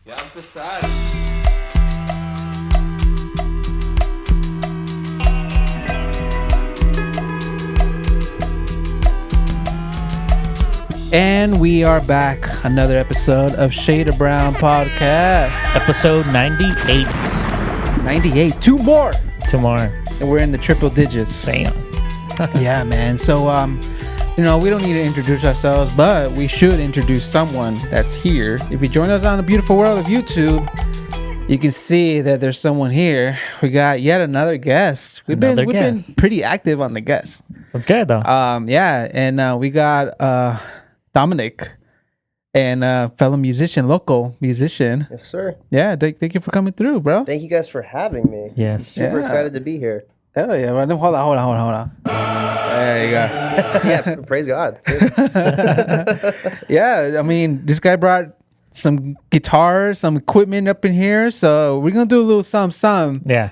Ya empezar. And we are back. Another episode of Shade of Brown podcast. Episode 98. 98. Two more. Tomorrow. And we're in the triple digits. Damn. Yeah, man. So, we don't need to introduce ourselves, but we should introduce someone that's here. If you join us on the beautiful world of YouTube, you can see that there's someone here. We got yet another guest. We've been pretty active on the guests. That's good though. Yeah, and we got Dominic, and fellow local musician. Yes, sir. Yeah, thank you for coming through, bro. Thank you guys for having me. Yes. Super excited to be here. Hell yeah, bro. Hold on. There you go. Yeah, praise God. Yeah, I mean, this guy brought some guitars, some equipment up in here, so we're gonna do a little some. Yeah.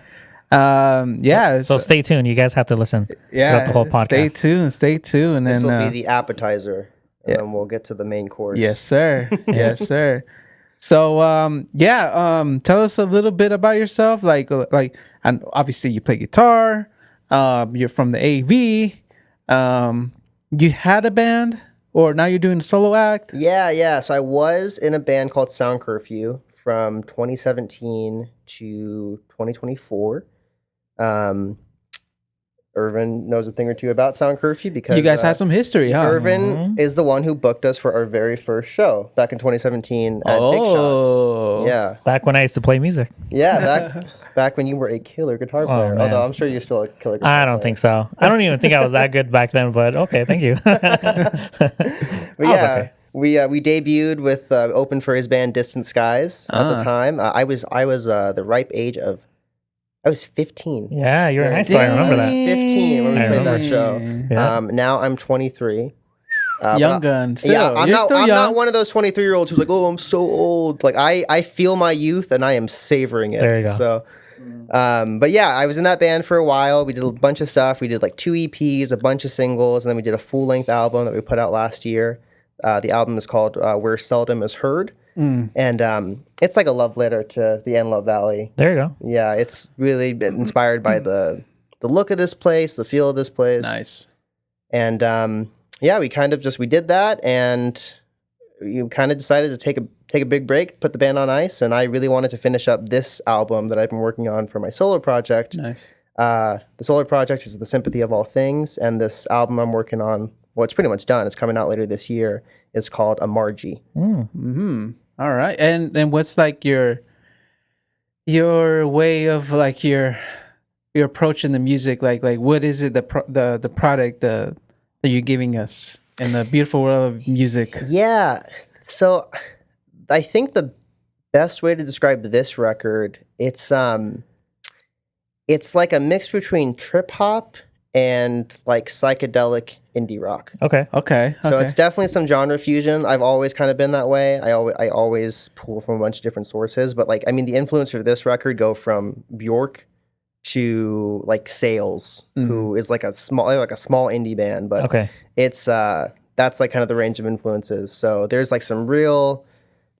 Yeah. So stay tuned. You guys have to listen. Yeah. Throughout the whole podcast. Stay tuned, and This then will be the appetizer, and then we'll get to the main course. yes, sir. Yes, sir. So, tell us a little bit about yourself. And obviously you play guitar. You're from the AV. You had a band, or now you're doing a solo act? Yeah. So I was in a band called Sound Curfew from 2017 to 2024. Irvin knows a thing or two about Sound Curfew because You guys have some history, huh? Irvin is the one who booked us for our very first show back in 2017 at Big Shots. Yeah. Back when I used to play music. Yeah, back when you were a killer guitar player. man. Although I'm sure you're still a killer guitar player. I don't think so. I don't even think I was that good back then, but okay, thank you. But yeah, okay. we debuted with open for his band Distant Skies at the time. I was the ripe age of I was 15. Yeah, you were in high school. I remember I was that. 15 when we I played that remember. show. Yeah. Now I'm 23. Young gun. Still. Yeah, I'm You're not. still I'm young. not one of those 23-year-olds who's like, "Oh, I'm so old." Like I feel my youth and I am savoring it. There you go. So, but yeah, I was in that band for a while. We did a bunch of stuff. We did like 2 EPs, a bunch of singles, and then we did a full-length album that we put out last year. The album is called "Where Seldom Is Heard," and it's like a love letter to the Antelope Valley. There you go. Yeah, it's really been inspired by the look of this place, the feel of this place. Nice. And yeah, we did that, and you kind of decided to take a big break, put the band on ice, and I really wanted to finish up this album that I've been working on for my solo project. Nice. The solo project is the Sympathy of All Things, and this album I'm working on, well, it's pretty much done. It's coming out later this year. It's called A Margie. All right. And what's like your way of like your approach in the music? Like what is it the product that you're giving us in the beautiful world of music? Yeah. So I think the best way to describe this record, it's like a mix between trip hop and like psychedelic indie rock. Okay. So it's definitely some genre fusion. I've always kind of been that way. I always pull from a bunch of different sources, but like, I mean, the influence of this record go from Bjork to like Sales, who is like a small indie band, but Okay. it's that's like kind of the range of influences. So there's like some real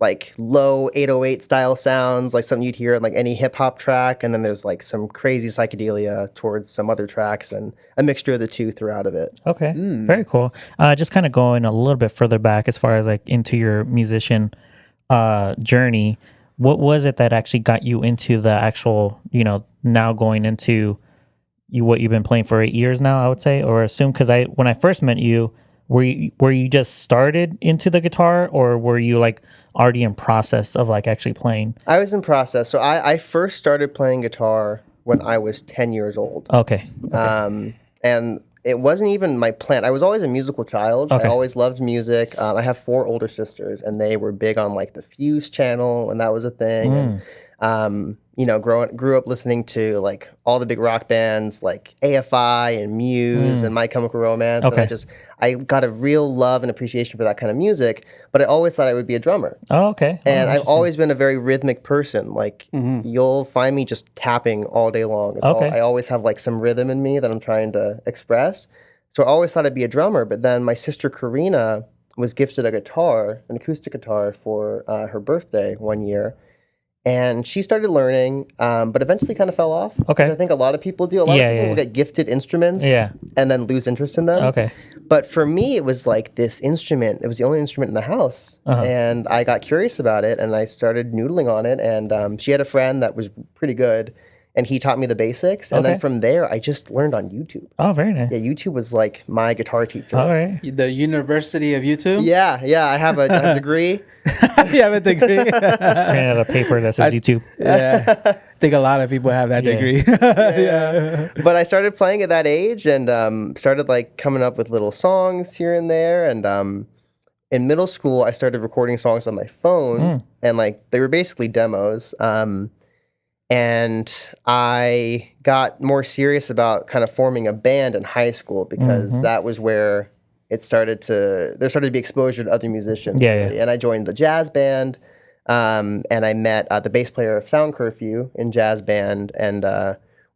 like low 808 style sounds, like something you'd hear in like any hip hop track, and then there's like some crazy psychedelia towards some other tracks, and a mixture of the two throughout of it. Okay. Very cool. Just kind of going a little bit further back as far as like into your musician journey, what was it that actually got you into the actual, now going into what you've been playing for 8 years now, I would say, or assume, because when I first met you, were you just started into the guitar, or were you like already in process of like actually playing? I was in process. So I first started playing guitar when I was 10 years old. Okay. And it wasn't even my plan. I was always a musical child. Okay. I always loved music. I have 4 older sisters, and they were big on like the Fuse channel, and that was a thing. And grew up listening to like all the big rock bands like AFI and Muse and My Chemical Romance. Okay. And I got a real love and appreciation for that kind of music, but I always thought I would be a drummer. Oh, okay. And I've always been a very rhythmic person. Like you'll find me just tapping all day long. I always have like some rhythm in me that I'm trying to express. So I always thought I'd be a drummer. But then my sister Karina was gifted a guitar, an acoustic guitar, for her birthday one year. And she started learning, but eventually kind of fell off, Okay. which I think a lot of people do. A lot of people will get gifted instruments and then lose interest in them. Okay. But for me, it was like this instrument. It was the only instrument in the house. And I got curious about it, and I started noodling on it. And she had a friend that was pretty good, and he taught me the basics. And then from there, I just learned on YouTube. Oh, very nice. Yeah, YouTube was like my guitar teacher. All right. The University of YouTube? Yeah, I have a degree. You have a degree? Printed out a paper that says YouTube. Yeah. I think a lot of people have that degree. But I started playing at that age and started like coming up with little songs here and there. And in middle school, I started recording songs on my phone, and like they were basically demos. And I got more serious about kind of forming a band in high school because that was where there started to be exposure to other musicians. Really. And I joined the jazz band, and I met the bass player of Sound Curfew in jazz band, and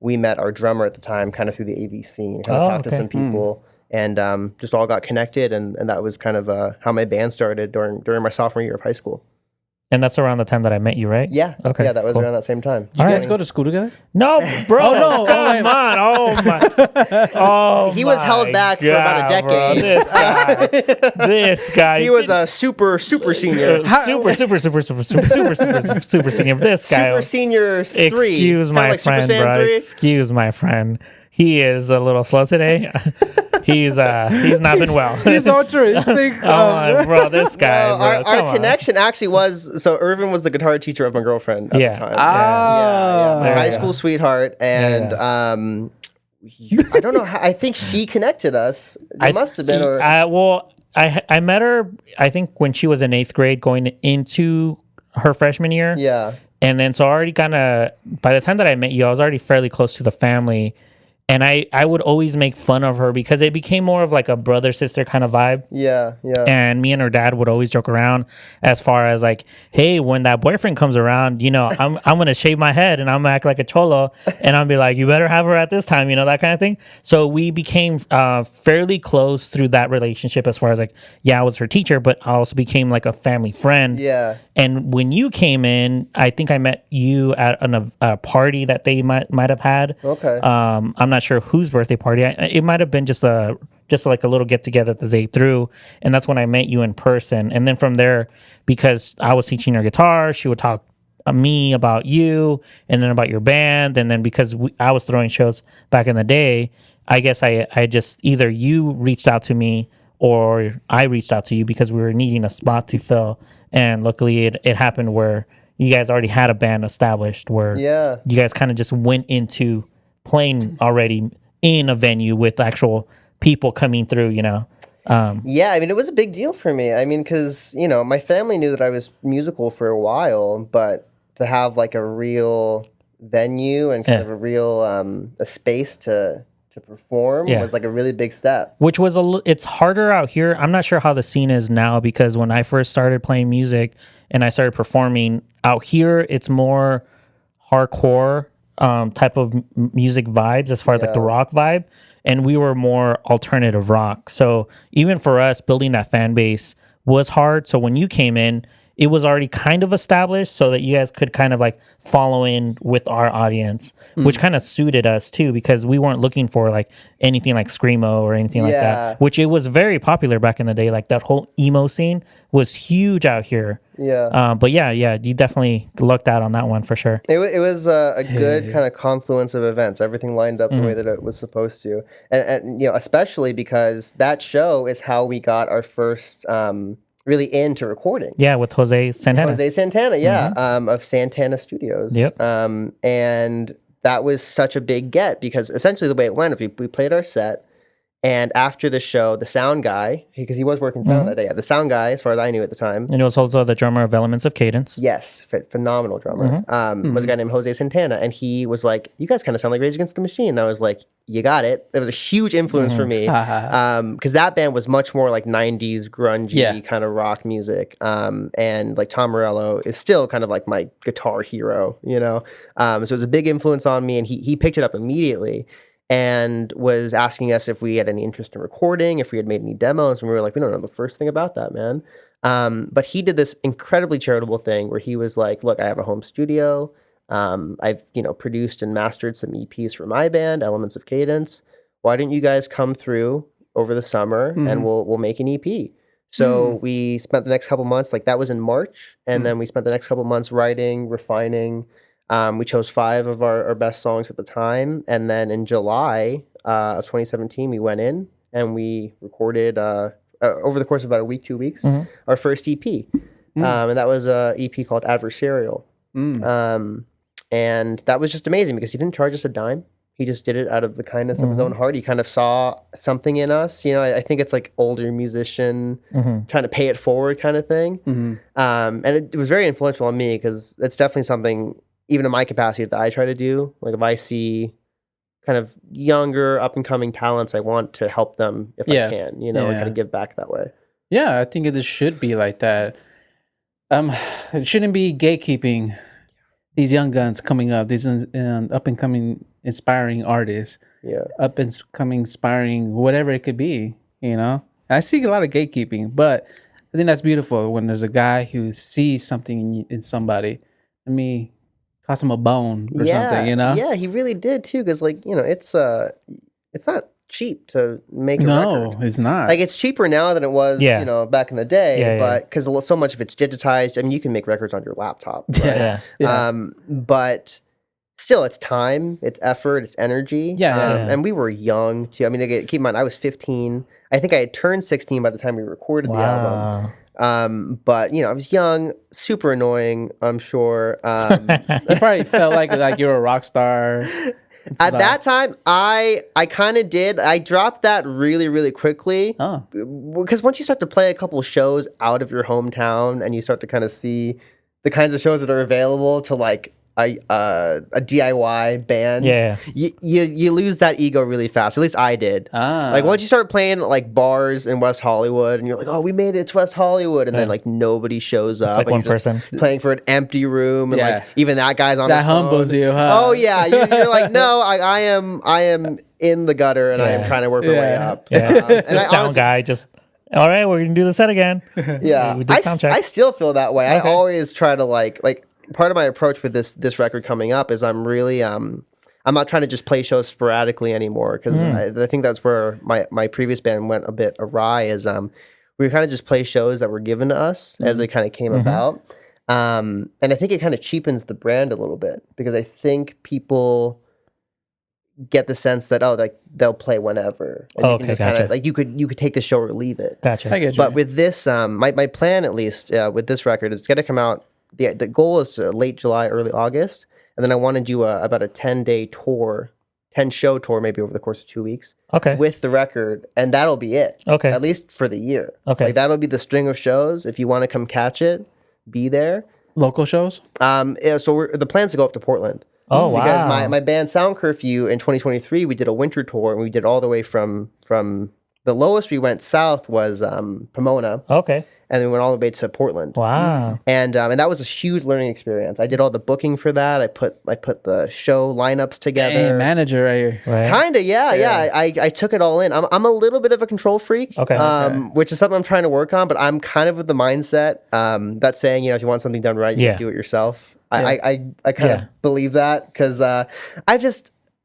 we met our drummer at the time kind of through the AV scene, kind of talked to some people, and just all got connected, and that was kind of how my band started during my sophomore year of high school. And that's around the time that I met you, right? Yeah. Okay. Yeah, that was around that same time. Did you guys go to school together? No, bro. Oh, no. Come on. Oh, my. Oh, He was held back for about a decade. Bro. This guy. He was a super senior. Super senior. This guy. Super senior 3. Excuse Kinda my like Super friend, Saiyan bro. 3. Excuse my friend. He is a little slow today. He's not been well. He's altruistic. Bro, this guy. Well, bro, our connection actually was, so Irvin was the guitar teacher of my girlfriend at the time. My high school sweetheart. And I don't know how, I think she connected us. It must have been. I met her, I think, when she was in 8th grade going into her freshman year. Yeah. And then so already kind of, by the time that I met you, I was already fairly close to the family. And I would always make fun of her because it became more of like a brother-sister kind of vibe. Yeah. And me and her dad would always joke around as far as like, hey, when that boyfriend comes around, I'm going to shave my head and I'm going to act like a cholo. And I'll be like, you better have her at this time, that kind of thing. So we became fairly close through that relationship as far as like, I was her teacher, but I also became like a family friend. Yeah. And when you came in, I think I met you at a party that they might have had. Okay. I'm not sure whose birthday party. It might have been just like a little get together that they threw, and that's when I met you in person. And then from there, because I was teaching her guitar, she would talk to me about you, and then about your band, and then because I was throwing shows back in the day, I guess I just either you reached out to me or I reached out to you because we were needing a spot to fill. And luckily, it happened where you guys already had a band established where you guys kind of just went into playing already in a venue with actual people coming through, Yeah, I mean, it was a big deal for me. I mean, because, my family knew that I was musical for a while, but to have like a real venue and kind of a real a space to perform was like a really big step. Which was it's harder out here. I'm not sure how the scene is now because when I first started playing music and I started performing out here, it's more hardcore type of music vibes as far as like the rock vibe, and we were more alternative rock. So even for us, building that fan base was hard. So when you came in, it was already kind of established so that you guys could kind of like follow in with our audience, which kind of suited us too, because we weren't looking for like anything like screamo or anything like that, which it was very popular back in the day. Like that whole emo scene was huge out here. But you definitely lucked out on that one for sure. It was a good kind of confluence of events. Everything lined up the way that it was supposed to. And especially because that show is how we got our first really into recording. Yeah, with Jose Santana. Of Santana Studios. Yep. And that was such a big get because essentially the way it went, we played our set, and after the show, the sound guy, because he was working sound that day, the sound guy, as far as I knew at the time. And he was also the drummer of Elements of Cadence. Yes, phenomenal drummer. Was a guy named Jose Santana, and he was like, you guys kind of sound like Rage Against the Machine. And I was like, you got it. It was a huge influence for me because that band was much more like 90s grungy kind of rock music. And like Tom Morello is still kind of like my guitar hero, So it was a big influence on me, and he picked it up immediately. and was asking us if we had any interest in recording, if we had made any demos, and we were like, we don't know the first thing about that, man. But he did this incredibly charitable thing where he was like, look, I have a home studio. I've produced and mastered some EPs for my band, Elements of Cadence. Why didn't you guys come through over the summer and we'll make an EP? So we spent the next couple months, like that was in March, and then we spent the next couple months writing, refining. We chose 5 of our best songs at the time, and then in July of 2017, we went in and we recorded over the course of about a week, 2 weeks, our first EP, and that was a EP called Adversarial. And that was just amazing because he didn't charge us a dime. He just did it out of the kindness of his own heart. He kind of saw something in us. I think it's like older musician trying to pay it forward kind of thing. And it was very influential on me because it's definitely something, even in my capacity, that I try to do. Like if I see kind of younger, up and coming talents, I want to help them if I can, and kind of give back that way. Yeah, I think it should be like that. It shouldn't be gatekeeping these young guns coming up, these up and coming inspiring artists, up and coming inspiring whatever it could be, I see a lot of gatekeeping, but I think that's beautiful when there's a guy who sees something in somebody. Let me toss him a bone or something, Yeah, he really did too, because it's not cheap to make a record. No, it's not. Like it's cheaper now than it was, back in the day. But because so much of it's digitized, I mean, you can make records on your laptop. Right? But still, it's time, it's effort, it's energy. And we were young too. I mean, keep in mind, I was 15. I think I had turned 16 by the time we recorded the album. But I was young, super annoying, I'm sure. You probably felt like you were a rock star. At that time, I kind of did. I dropped that really, really quickly. Because once you start to play a couple of shows out of your hometown and you start to kind of see the kinds of shows that are available to like a DIY band, you lose that ego really fast. At least I did. Like once you start playing like bars in West Hollywood and you're like, oh, we made it to West Hollywood, and then like nobody shows up. It's like one person playing for an empty room, and like even that guy's on. That his phone. humbles you, huh? Oh yeah, you're like, no, I am in the gutter, and I am trying to work my way up. It's the sound guy just. All right, we're gonna do this set again. I still feel that way. I always try to like part of my approach with this record coming up is I'm really I'm not trying to just play shows sporadically anymore, because I think that's where my previous band went a bit awry. Is we kind of just play shows that were given to us as they kind of came about, and I think it kind of cheapens the brand a little bit, because I think people get the sense that like they'll play whenever, and you can just kind of like you could take the show or leave it. Gotcha. I get you. But with this, my plan at least with this record is going to come out. The goal is late July, early August, and then I want to do about a 10-day tour, 10-show tour, maybe over the course of 2 weeks. With the record, and that'll be it. At least for the year. Like that'll be the string of shows. If you want to come catch it, be there. Local shows. So the plan's to go up to Portland. Oh wow! Because my band Sound Curfew in 2023, we did a winter tour, and we did all the way from the lowest we went south was Pomona. And then we went all the way to Portland. Wow. And that was a huge learning experience. I did all the booking for that. I put the show lineups together. Dang, manager right here. Right. Kinda, yeah. I took it all in. I'm a little bit of a control freak. Which is something I'm trying to work on, but I'm kind of with the mindset that's saying, if you want something done right, you can do it yourself. I kind of believe that, because I've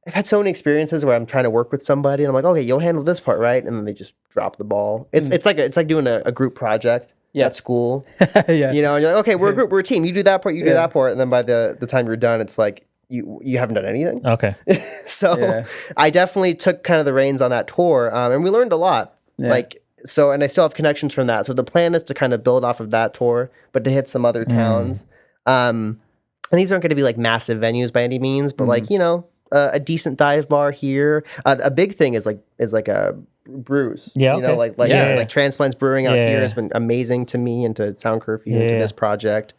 had so many experiences where I'm trying to work with somebody and I'm like, okay, you'll handle this part, right? And then they just drop the ball. It's like doing a group project at school. And you're like, okay, we're a group, we're a team. You do that part, you do that part, and then by the time you're done, it's like you haven't done anything. So I definitely took kind of the reins on that tour, and we learned a lot. And I still have connections from that. So the plan is to kind of build off of that tour, but to hit some other towns. And these aren't going to be like massive venues by any means, but like a decent dive bar here. A big thing is like a brews. Like Transplants Brewing out here has been amazing to me and to Sound Curfew and to this project.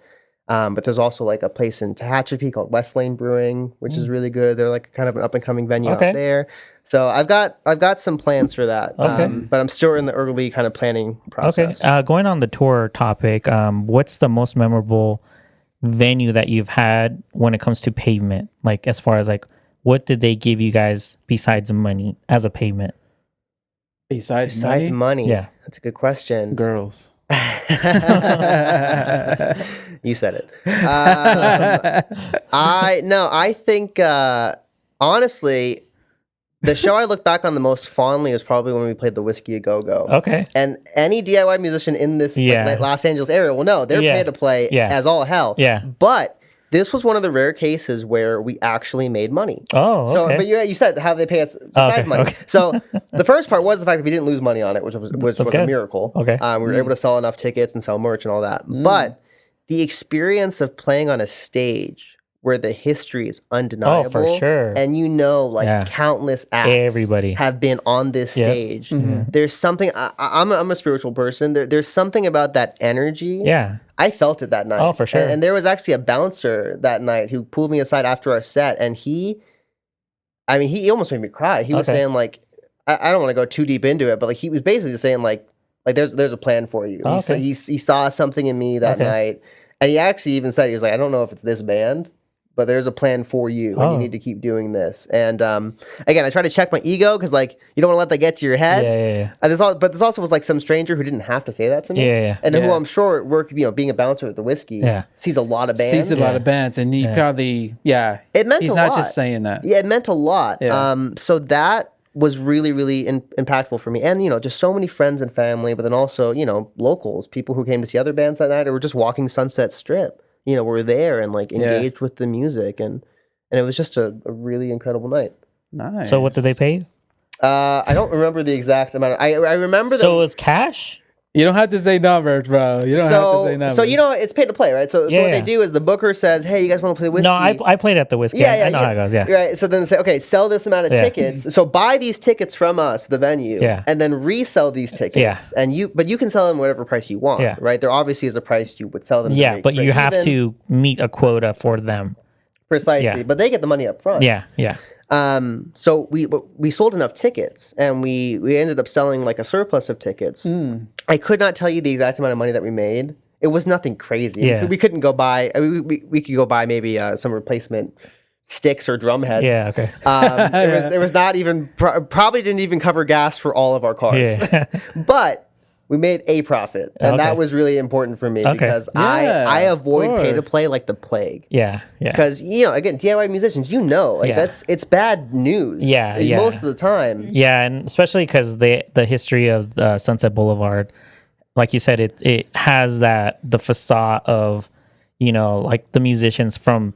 But there's also like a place in Tehachapi called West Lane Brewing, which is really good. They're like kind of an up and coming venue out there. So I've got some plans for that. But I'm still in the early kind of planning process. Going on the tour topic, what's the most memorable venue that you've had when it comes to pavement? Like as far as like what did they give you guys besides money as a payment? Besides money, Yeah. that's a good question. girls. You said it. I think honestly, the show I look back on the most fondly was probably when we played the Whiskey A Go Go. Okay. And any DIY musician in this like, Los Angeles area will know they're paid to play as all hell. Yeah. But this was one of the rare cases where we actually made money. Oh, okay. So, but you said how they pay us besides money. Okay. So the first part was the fact that we didn't lose money on it, which was a miracle. Okay. We were able to sell enough tickets and sell merch and all that. But the experience of playing on a stage where the history is undeniable. Oh, for sure. And countless acts have been on this stage. There's something, I'm a spiritual person. There's something about that energy. Yeah. I felt it that night. Oh, for sure. And there was actually a bouncer that night who pulled me aside after our set, and he almost made me cry. He was saying like, I don't want to go too deep into it, but like he was basically just saying like there's a plan for you. He saw something in me that night, and he actually even said, he was like, I don't know if it's this band, but there's a plan for you, and you need to keep doing this. And again, I try to check my ego because like you don't want to let that get to your head. Yeah. And this also was like some stranger who didn't have to say that to me. And who I'm sure being a bouncer at the Whiskey, sees a lot of bands. And he probably it meant he's a not lot. just saying that. Yeah, it meant a lot. Yeah. So that was really, really impactful for me. And, just so many friends and family, but then also, locals, people who came to see other bands that night or were just walking Sunset Strip. Were there and like engaged with the music, and it was just a really incredible night. Nice. So what did they pay? I don't remember the exact amount. I remember that. So it was cash? You don't have to say numbers, bro. You don't have to say numbers. So it's pay to play, right? So what they do is the booker says, "Hey, you guys want to play the Whiskey?" No, I played at the Whiskey. I know how it goes. Yeah. Right. So then they say, "Okay, sell this amount of tickets. So buy these tickets from us, the venue, and then resell these tickets. And you can sell them whatever price you want, right? There obviously is a price you would sell them. Yeah, but you have to meet a quota for them. Precisely, but they get the money up front. Yeah. So we sold enough tickets, and we ended up selling like a surplus of tickets. I could not tell you the exact amount of money that we made. It was nothing crazy. Yeah. We couldn't go buy. We could go buy maybe some replacement sticks or drum heads. Yeah. Okay. It was not even probably didn't even cover gas for all of our cars. Yeah. But we made a profit, and that was really important for me because I avoid pay to play like the plague. Yeah. Because again, DIY musicians, it's bad news. Most of the time. Yeah, and especially because the history of Sunset Boulevard, like you said, it has the facade of like the musicians from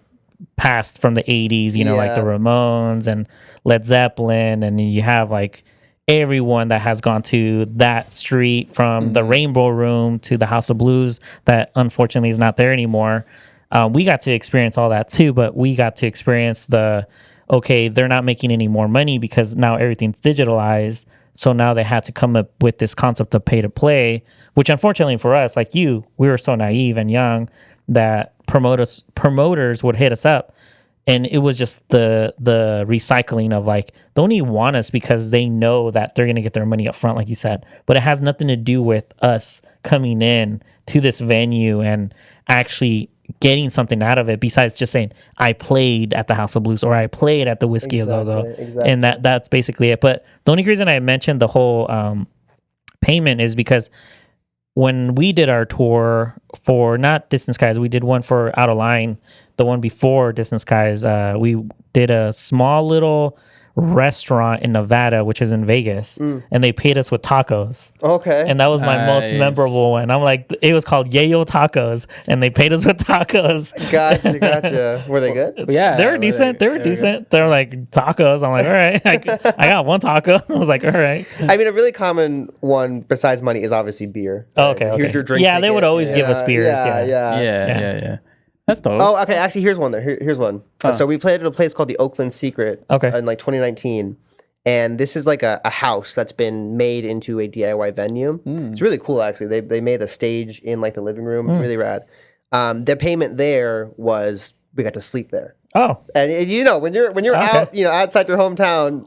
the 80s, like the Ramones and Led Zeppelin, and you have like everyone that has gone to that street from the Rainbow Room to the House of Blues that unfortunately is not there anymore. We got to experience all that too, but we got to experience they're not making any more money because now everything's digitalized. So now they had to come up with this concept of pay to play, which unfortunately for us, like we were so naive and young that promoters would hit us up. And it was just the recycling of like, they only want us because they know that they're going to get their money up front, like you said. But it has nothing to do with us coming in to this venue and actually getting something out of it besides just saying, I played at the House of Blues or I played at the Whiskey A Go Go. Exactly. And that's basically it. But the only reason I mentioned the whole payment is because when we did our tour for not Distant Skies, we did one for Out of Line, the one before Distant Skies. We did a small little restaurant in Nevada, which is in Vegas, and they paid us with tacos. Okay. And that was my most memorable one. I'm like, it was called Yayo Tacos, and they paid us with tacos. Gotcha. Were they good? Yeah. They were decent. They were decent. They were like tacos. I'm like, all right. I got one taco. I was like, all right. I mean, a really common one besides money is obviously beer. Oh, okay. Here's your drink. Yeah, they would always give us beers. Yeah. That's dope. Oh, okay. Actually, here's one there. Here's one. So we played at a place called the Oakland Secret in like 2019. And this is like a house that's been made into a DIY venue. It's really cool, actually. They made a stage in like the living room. Really rad. The payment there was we got to sleep there. Oh, And you know, when you're Okay. out, outside your hometown,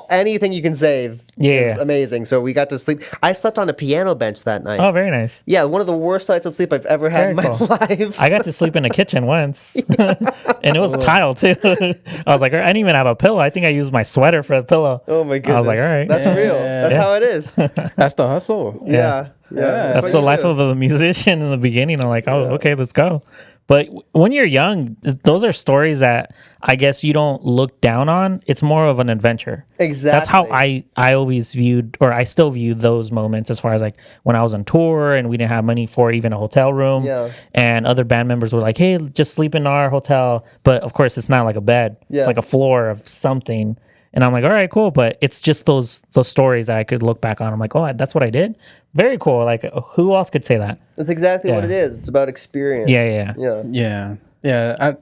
anything you can save Yeah. is amazing. So we got to sleep. I slept on a piano bench that night. oh, very nice. Yeah, one of the worst nights of sleep I've ever had Very in my cool. life. I got to sleep in the kitchen once, and it was tile too. I was like, I didn't even have a pillow. I think I used my sweater for a pillow. Oh my goodness. I was like, all right. That's real. That's Yeah. how it is. That's the hustle. Yeah. That's what the you life do. of a musician in the beginning. I'm like, oh, okay, let's go. But when you're young, those are stories that I guess you don't look down on. It's more of an adventure. Exactly. That's how I always viewed, or I still view those moments, as far as like when I was on tour and we didn't have money for even a hotel room. Yeah. And other band members were like, hey, just sleep in our hotel. But of course, it's not like a bed. Yeah. It's like a floor of something. And I'm like, all right, cool. But it's just those stories that I could look back on. I'm like, oh, that's what I did. Very cool. Like, who else could say that? That's exactly what Yeah. it is. It's about experience. Yeah. Yeah.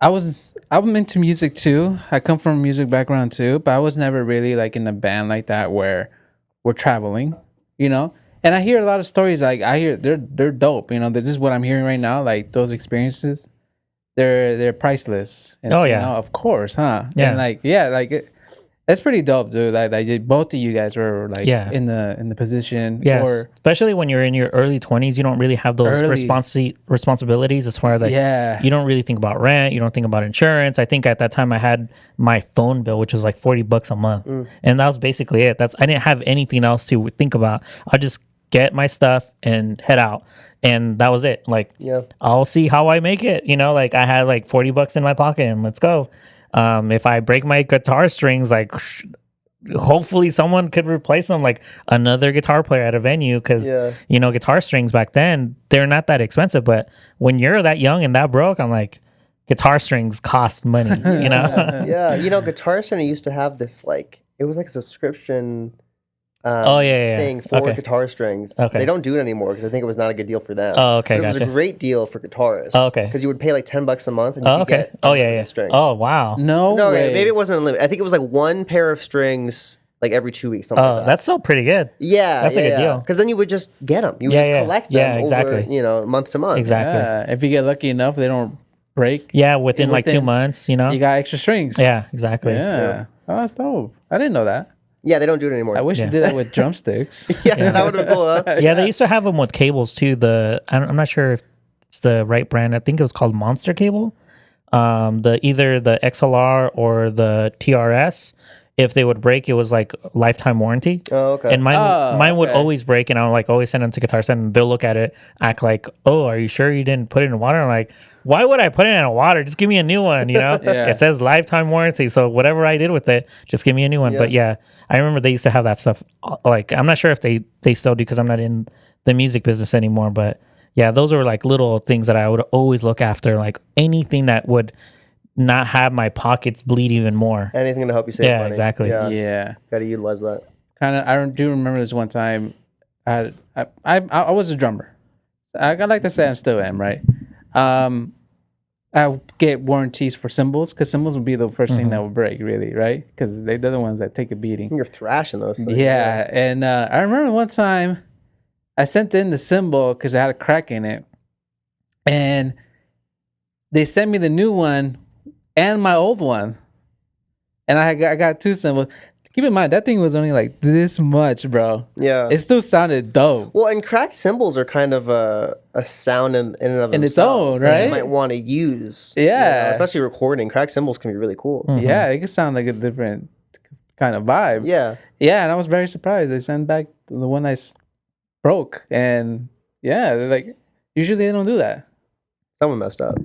I'm into music too. I come from a music background too, but I was never really like in a band like that where we're traveling, And I hear a lot of stories. Like I hear they're dope. This is what I'm hearing right now. Like those experiences, they're priceless. And, Oh, yeah. of course, huh? Yeah. And that's pretty dope, dude. Like both of you guys were like Yeah. in the position. Yes, Or, especially when you're in your early 20s, you don't really have those responsibilities, as far as like, Yeah. you don't really think about rent, you don't think about insurance. I think at that time I had my phone bill, which was like $40 a month, and that was basically it. I didn't have anything else to think about. I just get my stuff and head out, and that was it. Like, Yeah. I'll see how I make it. Like I had like $40 in my pocket, and let's go. If I break my guitar strings, like hopefully someone could replace them, like another guitar player at a venue, because Yeah. guitar strings back then, they're not that expensive. But when you're that young and that broke, I'm like, guitar strings cost money. Yeah. Guitar Center used to have this it was like a subscription Oh, yeah. thing for Okay. guitar strings. Okay. They don't do it anymore because I think it was not a good deal for them. Oh, okay, But it was gotcha. a great deal for guitarists. Oh, okay. Because you would pay like $10 a month and you Oh, could okay. get Oh, yeah. unlimited strings. Oh, wow. no No, way. maybe it wasn't unlimited. I think it was like one pair of strings like every 2 weeks. Something Oh, like that. that's still pretty good. Yeah, that's a good deal. Because then you would just get them. You would Yeah, just yeah. collect them Yeah, exactly. over, month to month. Exactly. Yeah, if you get lucky enough, they don't break. Yeah, within like 2 months, You got extra strings. Yeah, exactly. Yeah. Oh, that's dope. I didn't know that. Yeah, they don't do it anymore. I wish Yeah. they did that with drumsticks. yeah, that would have been cool, huh? Yeah, they used to have them with cables too. I'm not sure if it's the right brand. I think it was called Monster Cable. Either the XLR or the TRS. If they would break, it was like lifetime warranty. Oh, okay. And mine would okay. always break, and I would like always send them to Guitar Center, and they'll look at it, act like, "Oh, are you sure you didn't put it in water?" I'm like, "Why would I put it in water? Just give me a new one." Yeah. It says lifetime warranty, so whatever I did with it, just give me a new one. Yeah. But yeah, I remember they used to have that stuff. Like, I'm not sure if they still do, because I'm not in the music business anymore. But yeah, those were like little things that I would always look after, like anything that would not have my pockets bleed even more. Anything to help you save Yeah, money. exactly. Yeah. Got to utilize that. I do remember this one time. I was a drummer. I like to say I still am, right? I get warranties for cymbals, because cymbals would be the 1st thing that would break, really, right? Because they're the ones that take a beating. You're thrashing those things. Yeah, and I remember one time I sent in the cymbal because I had a crack in it, and they sent me the new one and my old one, and I got two cymbals. Keep in mind that thing was only like this much, bro. Yeah. It still sounded dope. Well, and cracked cymbals are kind of a sound in and of In its themselves own, that right? you might want to use. Yeah. Especially recording. Cracked cymbals can be really cool. Yeah, it could sound like a different kind of vibe. Yeah. Yeah, and I was very surprised. They sent back the one I broke, and yeah, they're like, usually they don't do that. Someone messed up.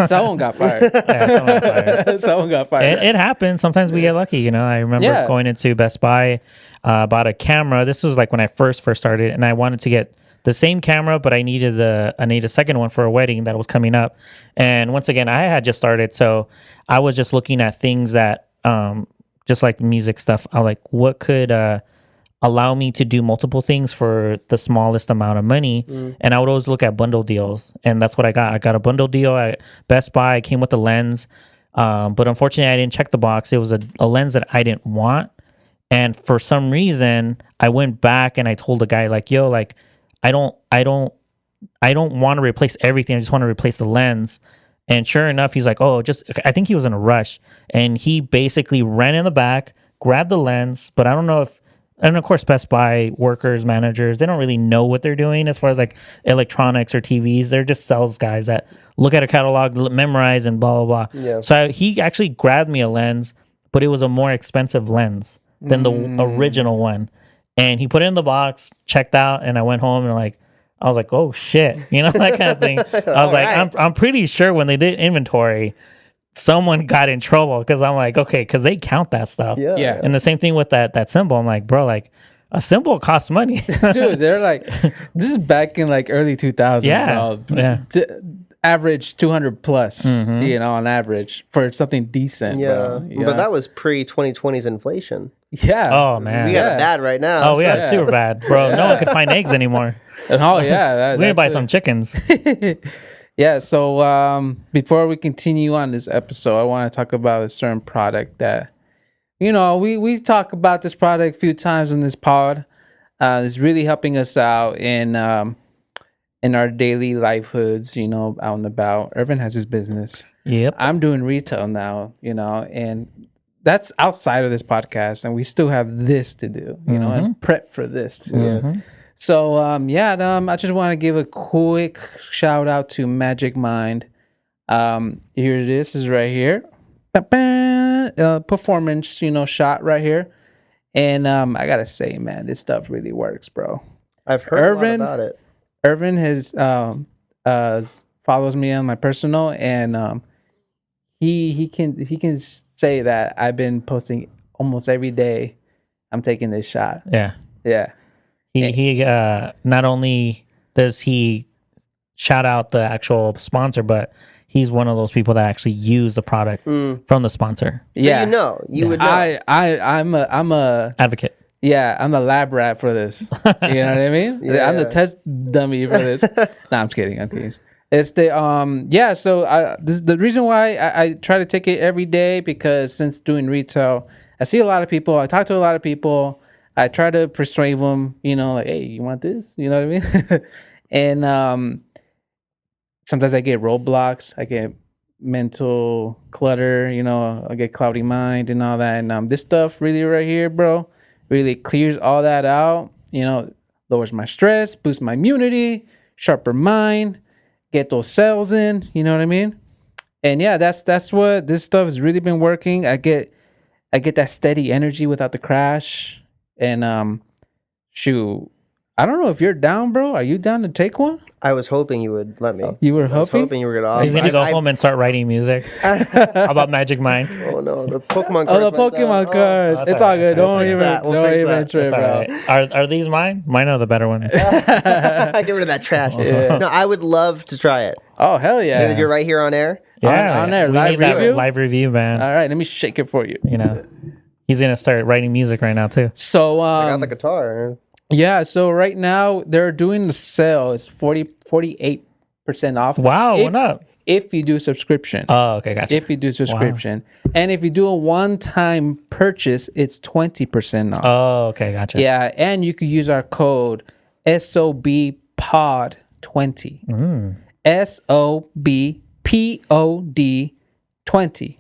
Someone got fired. Yeah, someone got fired. Someone got fired. It happens. Sometimes we get lucky. I remember Yeah. going into Best Buy, bought a camera. This was like when I first started, and I wanted to get the same camera, but I needed a second one for a wedding that was coming up. And once again, I had just started, so I was just looking at things that, just like music stuff. I like, what could allow me to do multiple things for the smallest amount of money. And I would always look at bundle deals, and that's what I got. I got a bundle deal at Best Buy. It came with a lens, but unfortunately I didn't check the box. It was a lens that I didn't want, and for some reason I went back and I told the guy, like, yo, like, I don't want to replace everything. I just want to replace the lens. And sure enough, he's like, oh, just, I think he was in a rush. And he basically ran in the back, grabbed the lens, but I don't know if, and of course, Best Buy workers, managers, they don't really know what they're doing as far as like electronics or TVs. They're just sales guys that look at a catalog, memorize, and blah, blah, blah. Yeah. So he actually grabbed me a lens, but it was a more expensive lens than the original one. And he put it in the box, checked out, and I went home and I was like, oh shit, you know, that kind of thing. I was like, right. I'm pretty sure when they did inventory, someone got in trouble because I'm like, okay, because they count that stuff. Yeah. Yeah. And the same thing with that symbol. I'm like, bro, like a symbol costs money. Dude, they're like, this is back in like early 2000s, Yeah, bro. yeah. Average 200 plus, you know, on average for something decent, Yeah. bro. Yeah. But that was pre 2020's inflation. yeah. Oh man. We got Yeah. it bad right now. Oh yeah, so- it's super bad, bro. No one could find eggs anymore. Oh, yeah. We need to buy that's some chickens. it. Yeah. So before we continue on this episode, I want to talk about a certain product that, you know, we talk about this product a few times in this pod. It's really helping us out in our daily livelihoods, you know, out and about. Irvin has his business. Yep. I'm doing retail now, you know, and that's outside of this podcast, and we still have this to do, you know, and prep for this to do. So, I just want to give a quick shout out to Magic Mind. Here it is right here. Performance, you know, shot right here. And I gotta say, man, this stuff really works, bro. I've heard Irvin- a lot about it. Irvin has follows me on my personal, and he can say that I've been posting almost every day. I'm taking this shot. Yeah. Yeah. He not only does he shout out the actual sponsor, but he's one of those people that actually use the product from the sponsor. So Yeah. you would know. I'm a Advocate. yeah, I'm the lab rat for this. You know what I mean? Yeah. I'm the test dummy for this. I'm just kidding. I'm kidding. It's the So this is the reason why I try to take it every day, because since doing retail, I see a lot of people. I talk to a lot of people. I try to persuade them. You know, like, hey, you want this? You know what I mean? And sometimes I get roadblocks. I get mental clutter. You know, I get cloudy mind and all that. And this stuff really right here, bro, really clears all that out. You know, lowers my stress, boosts my immunity, sharper mind, get those cells in. You know what I mean? And yeah, that's what this stuff has really been working. I get that steady energy without the crash. And shoot, I don't know if you're down, bro. Are you down to take one? I was hoping you would let me. You were I was hoping? hoping you were going to offer. He's gonna go home and start writing music about Magic Mind. Oh no, the Pokemon cards. Oh, the went down. Pokemon Oh. cards. that's It's all all right, good. that's all Don't right. We'll even, fix that. We'll don't fix even that. trip, It's all bro. right. Are these mine? Mine are the better ones. Get rid of that trash. No, I would love to try it. Oh, hell yeah. You're right here on air. Yeah, on there, we live need that review? live review, man. All right, let me shake it for you. You know, he's gonna start writing music right now too. So, I got the guitar. yeah, so right now they're doing the sale. It's 48% off. Wow, if, what up? if you do subscription. Oh, okay, gotcha. If you do subscription. And if you do a one-time purchase, it's 20% off. Oh, okay, gotcha. Yeah, and you could use our code SOBPOD20. SOBPOD20.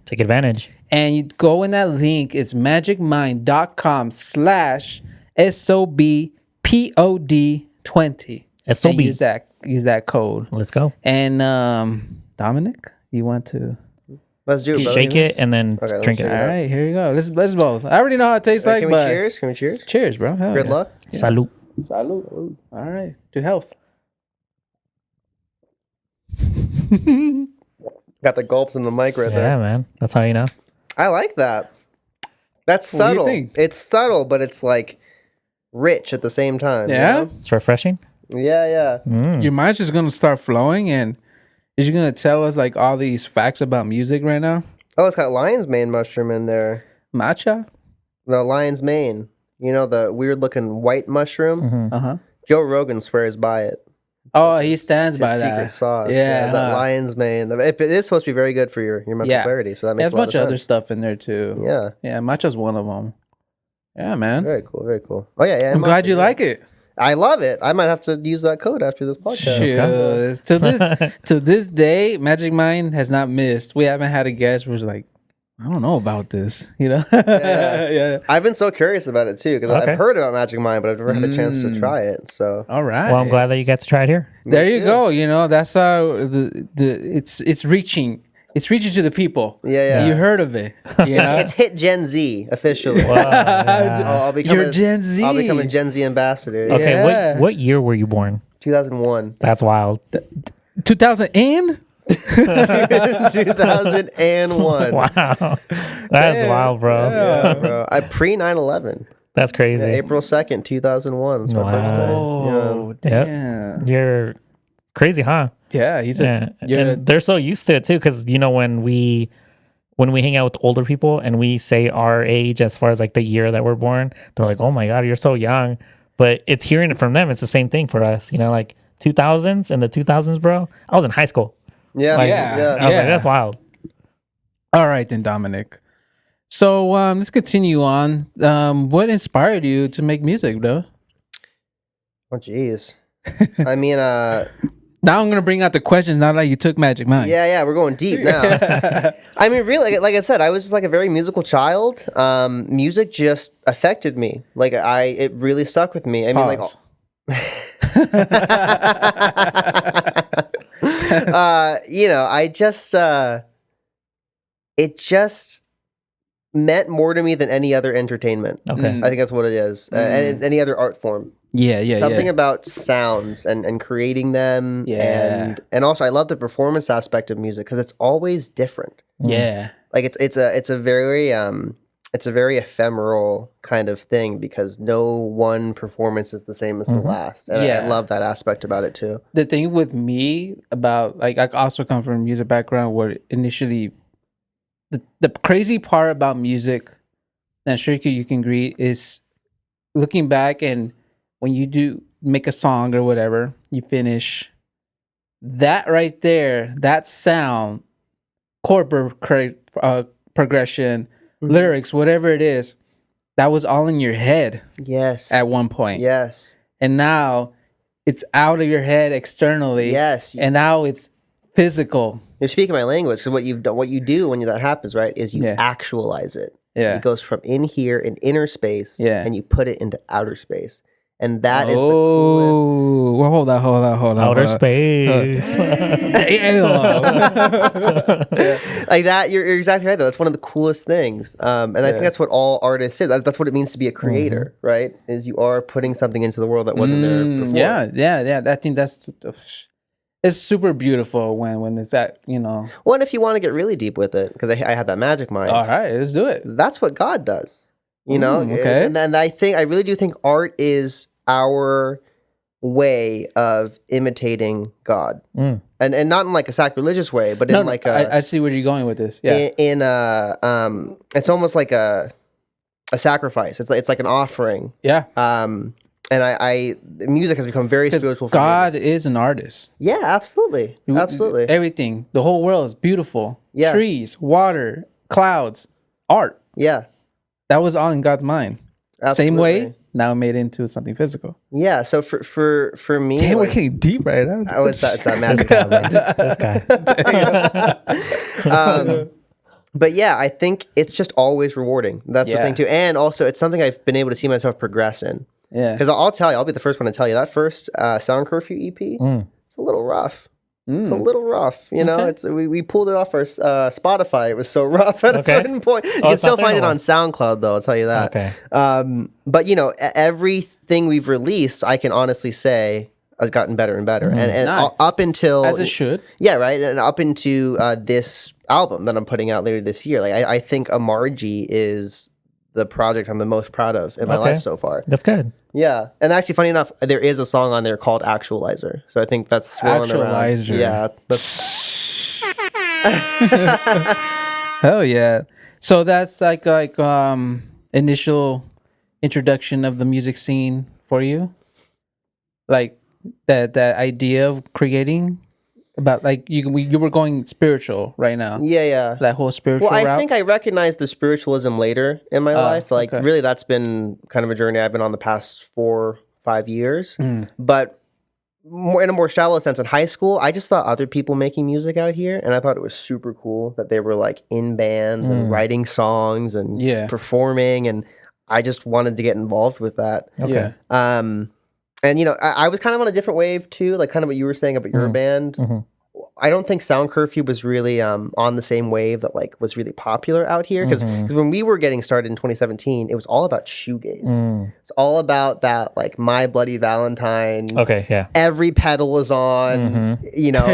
Take advantage. And you go in that link, it's magicmind.com/SOBPOD20. SOB. And use that code. Let's go. And Dominic, you want to? Let's do it, brother. Shake it and then Okay, drink let's it. shake All right, here you go. Let's both. I already know how it tastes like, Can we but cheers? Can we cheers? cheers, bro. Hell Good yeah. luck. Salud. Salud. All right, to health. Got the gulps in the mic right Yeah, there. man. That's how you know. I like that. That's What do you subtle. think? It's subtle, but it's like rich at the same time. you Yeah? know? It's refreshing. Yeah. Your mind's just gonna start flowing, and is you gonna tell us like all these facts about music right now? Oh, it's got lion's mane mushroom in there. Matcha. The lion's mane. You know, the weird looking white mushroom? Uh-huh. Joe Rogan swears by it. Oh, he stands His by secret that. sauce. Yeah, that lion's mane. It is supposed to be very good for your mental Yeah. clarity, so that makes There's a a lot bunch of of sense. other stuff in there too. Yeah. Yeah, matcha's one of them. Yeah, man. Very cool. Very cool. Oh, yeah. I'm glad you like it. I love it. I might have to use that code after this podcast. Shoot. To this day, Magic Mind has not missed. We haven't had a guest who's like, I don't know about this, you know? Yeah. I've been so curious about it too because Okay. I've heard about Magic Mind, but I've never had a chance to try it. So All right. Well, I'm glad that you got to try it here. There you too. go. You know, that's how it's reaching. It's reaching to the people. Yeah. You heard of it. You know? It's hit Gen Z officially. Wow, yeah. I'll become You're Gen Z. I'll become a Gen Z ambassador. Okay, Yeah. what year were you born? 2001. That's wild. 2000 and 2001. Wow, that's wild, bro. Yeah, bro. I pre 9/11. That's crazy. April 2nd, 2001. That's my Wow. birthday. oh Yep. damn. You're crazy, huh? Yeah, he's Yeah, you're and they're so used to it too, because you know when we hang out with older people and we say our age as far as like the year that we're born, they're like, "Oh my god, you're so young." But it's hearing it from them. It's the same thing for us, you know, like 2000s and the 2000s, bro. I was in high school. Yeah. Like, Yeah. I was like, that's wild. all right then, Dominic. So let's continue on. What inspired you to make music, though? Oh, jeez. I mean, Now I'm gonna bring out the questions. Now that you took Magic Mind. yeah, we're going deep now. I mean, really, like I said, I was just like a very musical child. Music just affected me. Like it really stuck with me. I mean, Pause. you know, it just meant more to me than any other entertainment. Okay. I think that's what it is. And any other art form. Yeah. Something about sounds and creating them. Yeah. And also I love the performance aspect of music because it's always different. Yeah. Like it's a very ephemeral kind of thing because no one performance is the same as the last. And Yeah. I love that aspect about it too. The thing with me about like I also come from a music background where initially the crazy part about music, and I'm sure you can agree, is looking back and when you do make a song or whatever, you finish that right there, that sound, chord progression, lyrics, whatever it is, that was all in your head Yes. at one point. Yes. And now it's out of your head externally. Yes. And now it's physical. You're speaking my language. So what you do when that happens, right, is you Yeah. actualize it. Yeah. It goes from in here in inner space, Yeah. and you put it into outer space, and that is the coolest. Oh, well, hold on. Outer space. Like that, you're exactly right. Though that's one of the coolest things, and I think that's what all artists is. That's what it means to be a creator, right? Is you are putting something into the world that wasn't there before. Yeah. I think it's super beautiful when it's that, you know. Well, and if you want to get really deep with it, because I had that magic mind. All right, let's do it. That's what God does. You know, okay. and I really do think art is our way of imitating God, and not in like a sacrilegious way, but in like a I see where you're going with this. Yeah, it's almost like a sacrifice. It's like an offering. yeah. And music has become very spiritual for God is an artist. me. Yeah, absolutely, absolutely. Everything, the whole world is beautiful. Yeah. Trees, water, clouds, art. Yeah, That was all in God's mind. Same way, absolutely. now made into something physical. Yeah. So for me, Damn, we're like, getting deep right now. it's that This magic. guy, bro. This guy. But yeah, I think it's just always rewarding. That's the Yeah. thing too, and also it's something I've been able to see myself progress in. Yeah. Because I'll tell you, I'll be the first one to tell you that first Sound Curfew EP. It's a little rough. It's a little rough. You know, it's we pulled it off our Spotify. It was so rough at a certain point. You can it's not still there find it no on SoundCloud though. I'll tell you that. Okay. But you know, everything we've released, I can honestly say, has gotten better and better. And Nice. up until As it should. yeah, right. And up into this album that I'm putting out later this year, like I think Amarji is the project I'm the most proud of in my Okay. life so far. That's good. Yeah, and actually, funny enough, there is a song on there called "Actualizer," so I think that's swirling around. Actualizer. Yeah, Hell yeah. So that's like initial introduction of the music scene for you? Like that idea of creating about like you were going spiritual right now. yeah. That whole spiritual Well, I route. think I recognized the spiritualism later in my life. Like, okay. really, that's been kind of a journey I've been on the past 4 5 years. But more in a more shallow sense, in high school, I just saw other people making music out here, and I thought it was super cool that they were like in bands and writing songs and performing, and I just wanted to get involved with that. Okay. And you know, I was kind of on a different wave too, like kind of what you were saying about your band. I don't think Sound Curfew was really on the same wave that like was really popular out here, because when we were getting started in 2017, it was all about shoegaze. It's all about that like My Bloody Valentine. Okay, yeah. Every pedal is on. You know,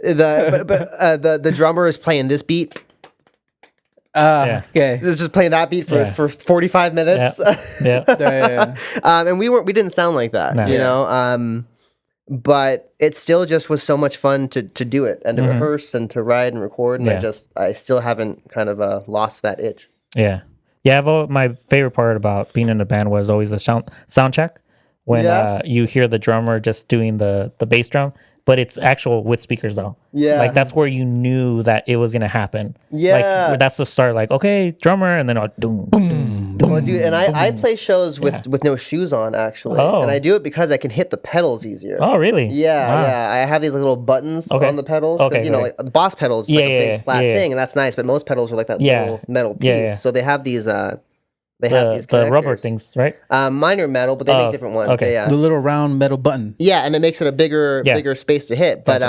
the drummer is playing this beat. Okay. This is just playing that beat for 45 minutes. And we didn't sound like that, you know. But it still just was so much fun to do it and to rehearse and to write and record. And I still haven't kind of lost that itch. Yeah. My favorite part about being in a band was always the sound check when you hear the drummer just doing the bass drum, but it's actual with speakers though. Yeah. Like that's where you knew that it was going to happen. Yeah. Like that's the start, like, okay, drummer, and then boom, boom. Well, dude, and I play shows with no shoes on, actually. Oh. And I do it because I can hit the pedals easier. Oh, really? Yeah, Wow. yeah. I have these like, little buttons on the pedals. Because, you know, like the Boss pedals is like a big flat thing, and that's nice. But most pedals are like that little metal piece. So they have these... the rubber things, right? Mine are metal, but they make different ones. Okay. Yeah. The little round metal button. Yeah, and it makes it a bigger space to hit. But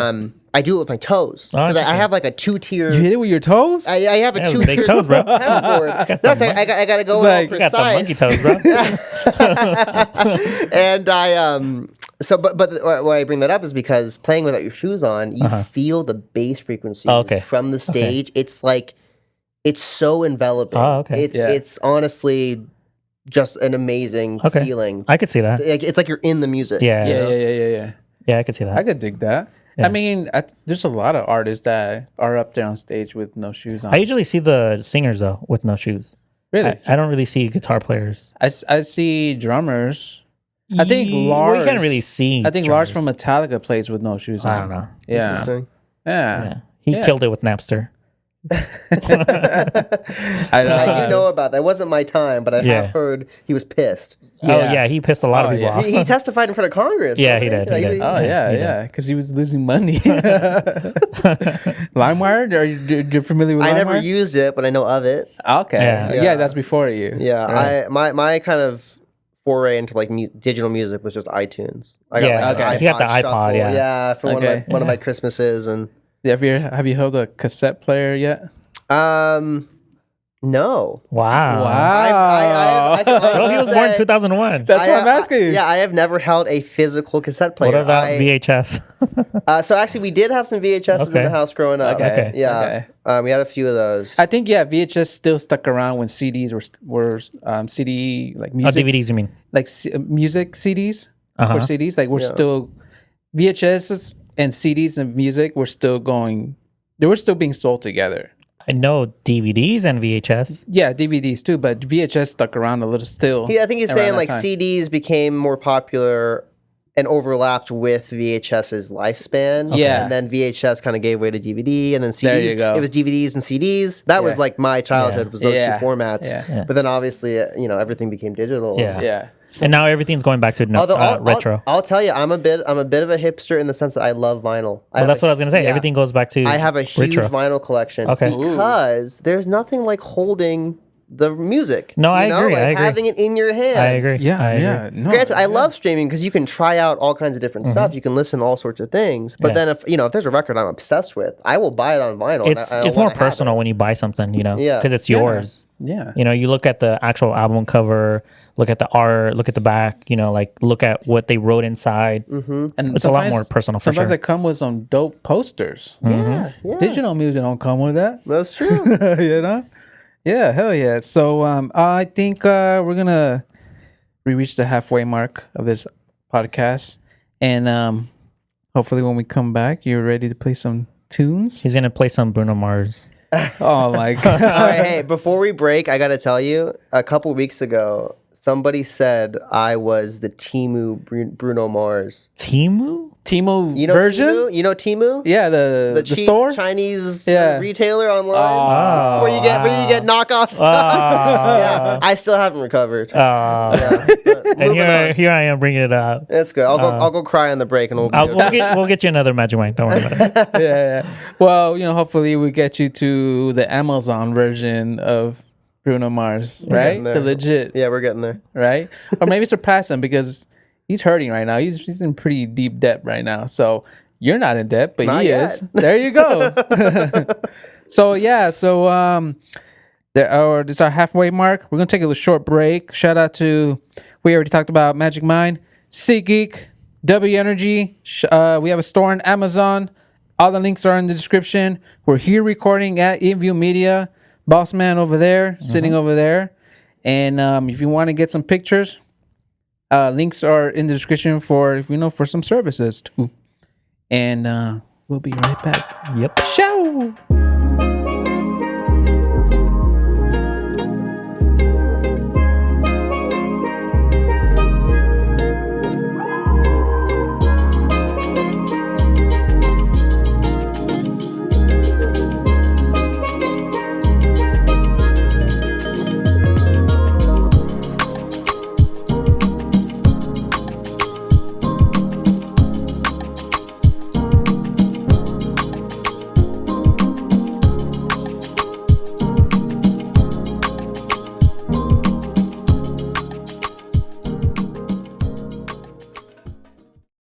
I do it with my toes, because I have like a 2-tier. You hit it with your toes? I have a 2-tier big toes, bro. pedalboard. No, so I gotta go all You got the monkey precise. toes, bro. And but why I bring that up is because playing without your shoes on, you feel the bass frequencies from the stage. It's like, it's so enveloping. It's honestly just an amazing feeling. I could see that. It's like you're in the music. Yeah, I could see that. I could dig that. Yeah. I mean, there's a lot of artists that are up there on stage with no shoes on. I usually see the singers though with no shoes. Really? I don't really see guitar players. I see drummers. I think Lars. Well, you can't really see. I think Lars from Metallica plays with no shoes on. I don't know. Yeah. Interesting. Yeah. He killed it with Napster. I do know about that. It wasn't my time, but I have heard he was pissed. Oh yeah, he pissed a lot of people off. He testified in front of Congress. Yeah, he did. Oh yeah, because he was losing money. LimeWire? Are you familiar with LimeWire? I never used it, but I know of it. Okay. Yeah, that's before you. Yeah, right. my kind of foray into like digital music was just iTunes. I got like he got the iPod. Shuffle, yeah, for one of my Christmases. And have you held a cassette player yet? No. Wow. I Well, he was born in 2001. That's what I'm asking you. Yeah, I have never held a physical cassette player. What about VHS? So actually, we did have some VHSs in the house growing up. Okay. Yeah. We had a few of those. I think VHS still stuck around when CDs were CD like music. DVDs, you mean? Like music CDs for CDs. Like we're still VHSs and CDs and music were still going. They were still being sold together. I know DVDs and VHS. Yeah, DVDs too, but VHS stuck around a little still. I think he's saying like CDs became more popular and overlapped with VHS's lifespan. Yeah. And then VHS kind of gave way to DVD, and then CDs. There you go. It was DVDs and CDs. That was like my childhood, was those two formats. Yeah. But then obviously, everything became digital. Yeah. And now everything's going back to retro. I'll tell you, I'm a bit of a hipster in the sense that I love vinyl. Well, that's what I was gonna say. Yeah. Everything goes back to. I have a huge vinyl collection because there's nothing like holding the music. No, I agree. Like I agree. having it in your hand. I agree. Yeah. No, Granted, I love streaming because you can try out all kinds of different stuff. You can listen to all sorts of things. But then if there's a record I'm obsessed with, I will buy it on vinyl. It's more personal when you buy something, because it's yours. Yeah. You look at the actual album cover, look at the art, look at the back, look at what they wrote inside. And it's a lot more personal for sure. Sometimes it comes with some dope posters. Yeah. Digital music don't come with that. That's true. Yeah, hell yeah. So I think we're gonna reach the halfway mark of this podcast, and hopefully when we come back, you're ready to play some tunes. He's gonna play some Bruno Mars. Oh my god! All right, hey, before we break, I gotta tell you, a couple weeks ago, somebody said I was the Timu Bruno Mars. Timu? Temu You know version. Temu? You know Temu? Yeah, the cheap store. Chinese Yeah. retailer online Oh, where you get knockoff stuff. Yeah, I still haven't recovered. But And moving on. here I am bringing it up. It's good. I'll go cry on the break and we'll be okay. We'll get you another Magic Wine. Don't worry about it. Yeah. Well, hopefully we get you to the Amazon version of Bruno Mars, right? getting there. The legit, Yeah, we're getting there. right? Or maybe surpass him because he's hurting right now. He's in pretty deep debt right now. So you're not in debt, but Not he yet. is. There you go. So this is our halfway mark. We're gonna take a short break. Shout out to, we already talked about Magic Mind, SeatGeek, W Energy. We have a store on Amazon. All the links are in the description. We're here recording at Inview Media. Boss man over there, sitting over there. And if you want to get some pictures, links are in the description for some services too. And we'll be right back. Yep. Ciao.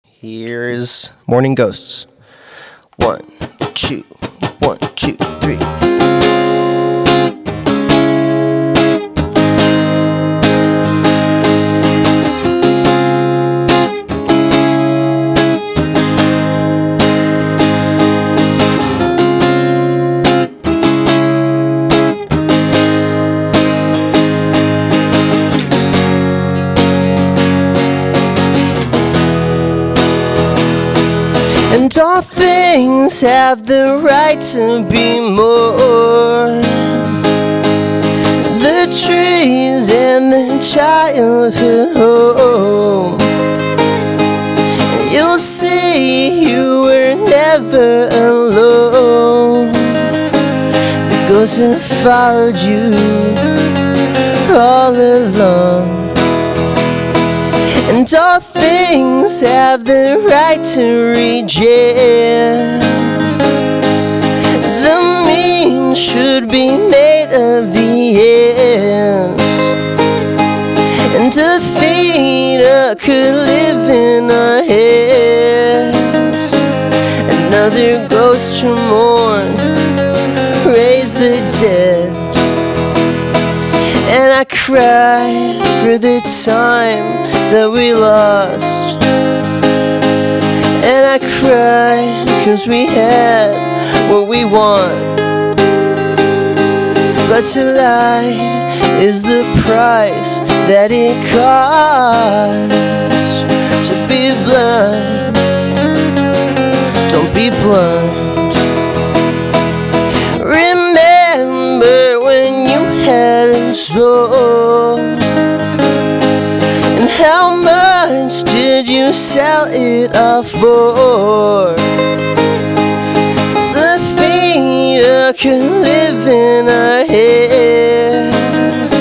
Here's Morning Ghosts. 1, 2, 1, 2, 3. And all things have the right to be more. The trees and the childhood home. You'll see you were never alone. The ghosts have followed you all along. And all things have the right to reject. The mean should be made of the ends. And a theta could live in our heads. Another ghost to mourn, raise the dead. And I cry for the time that we lost. And I cry 'cause we had what we want. But to lie is the price that it costs. To be blunt, don't be blunt. Remember when you had a soul. And how much did you sell it off for? The theta could live in our heads.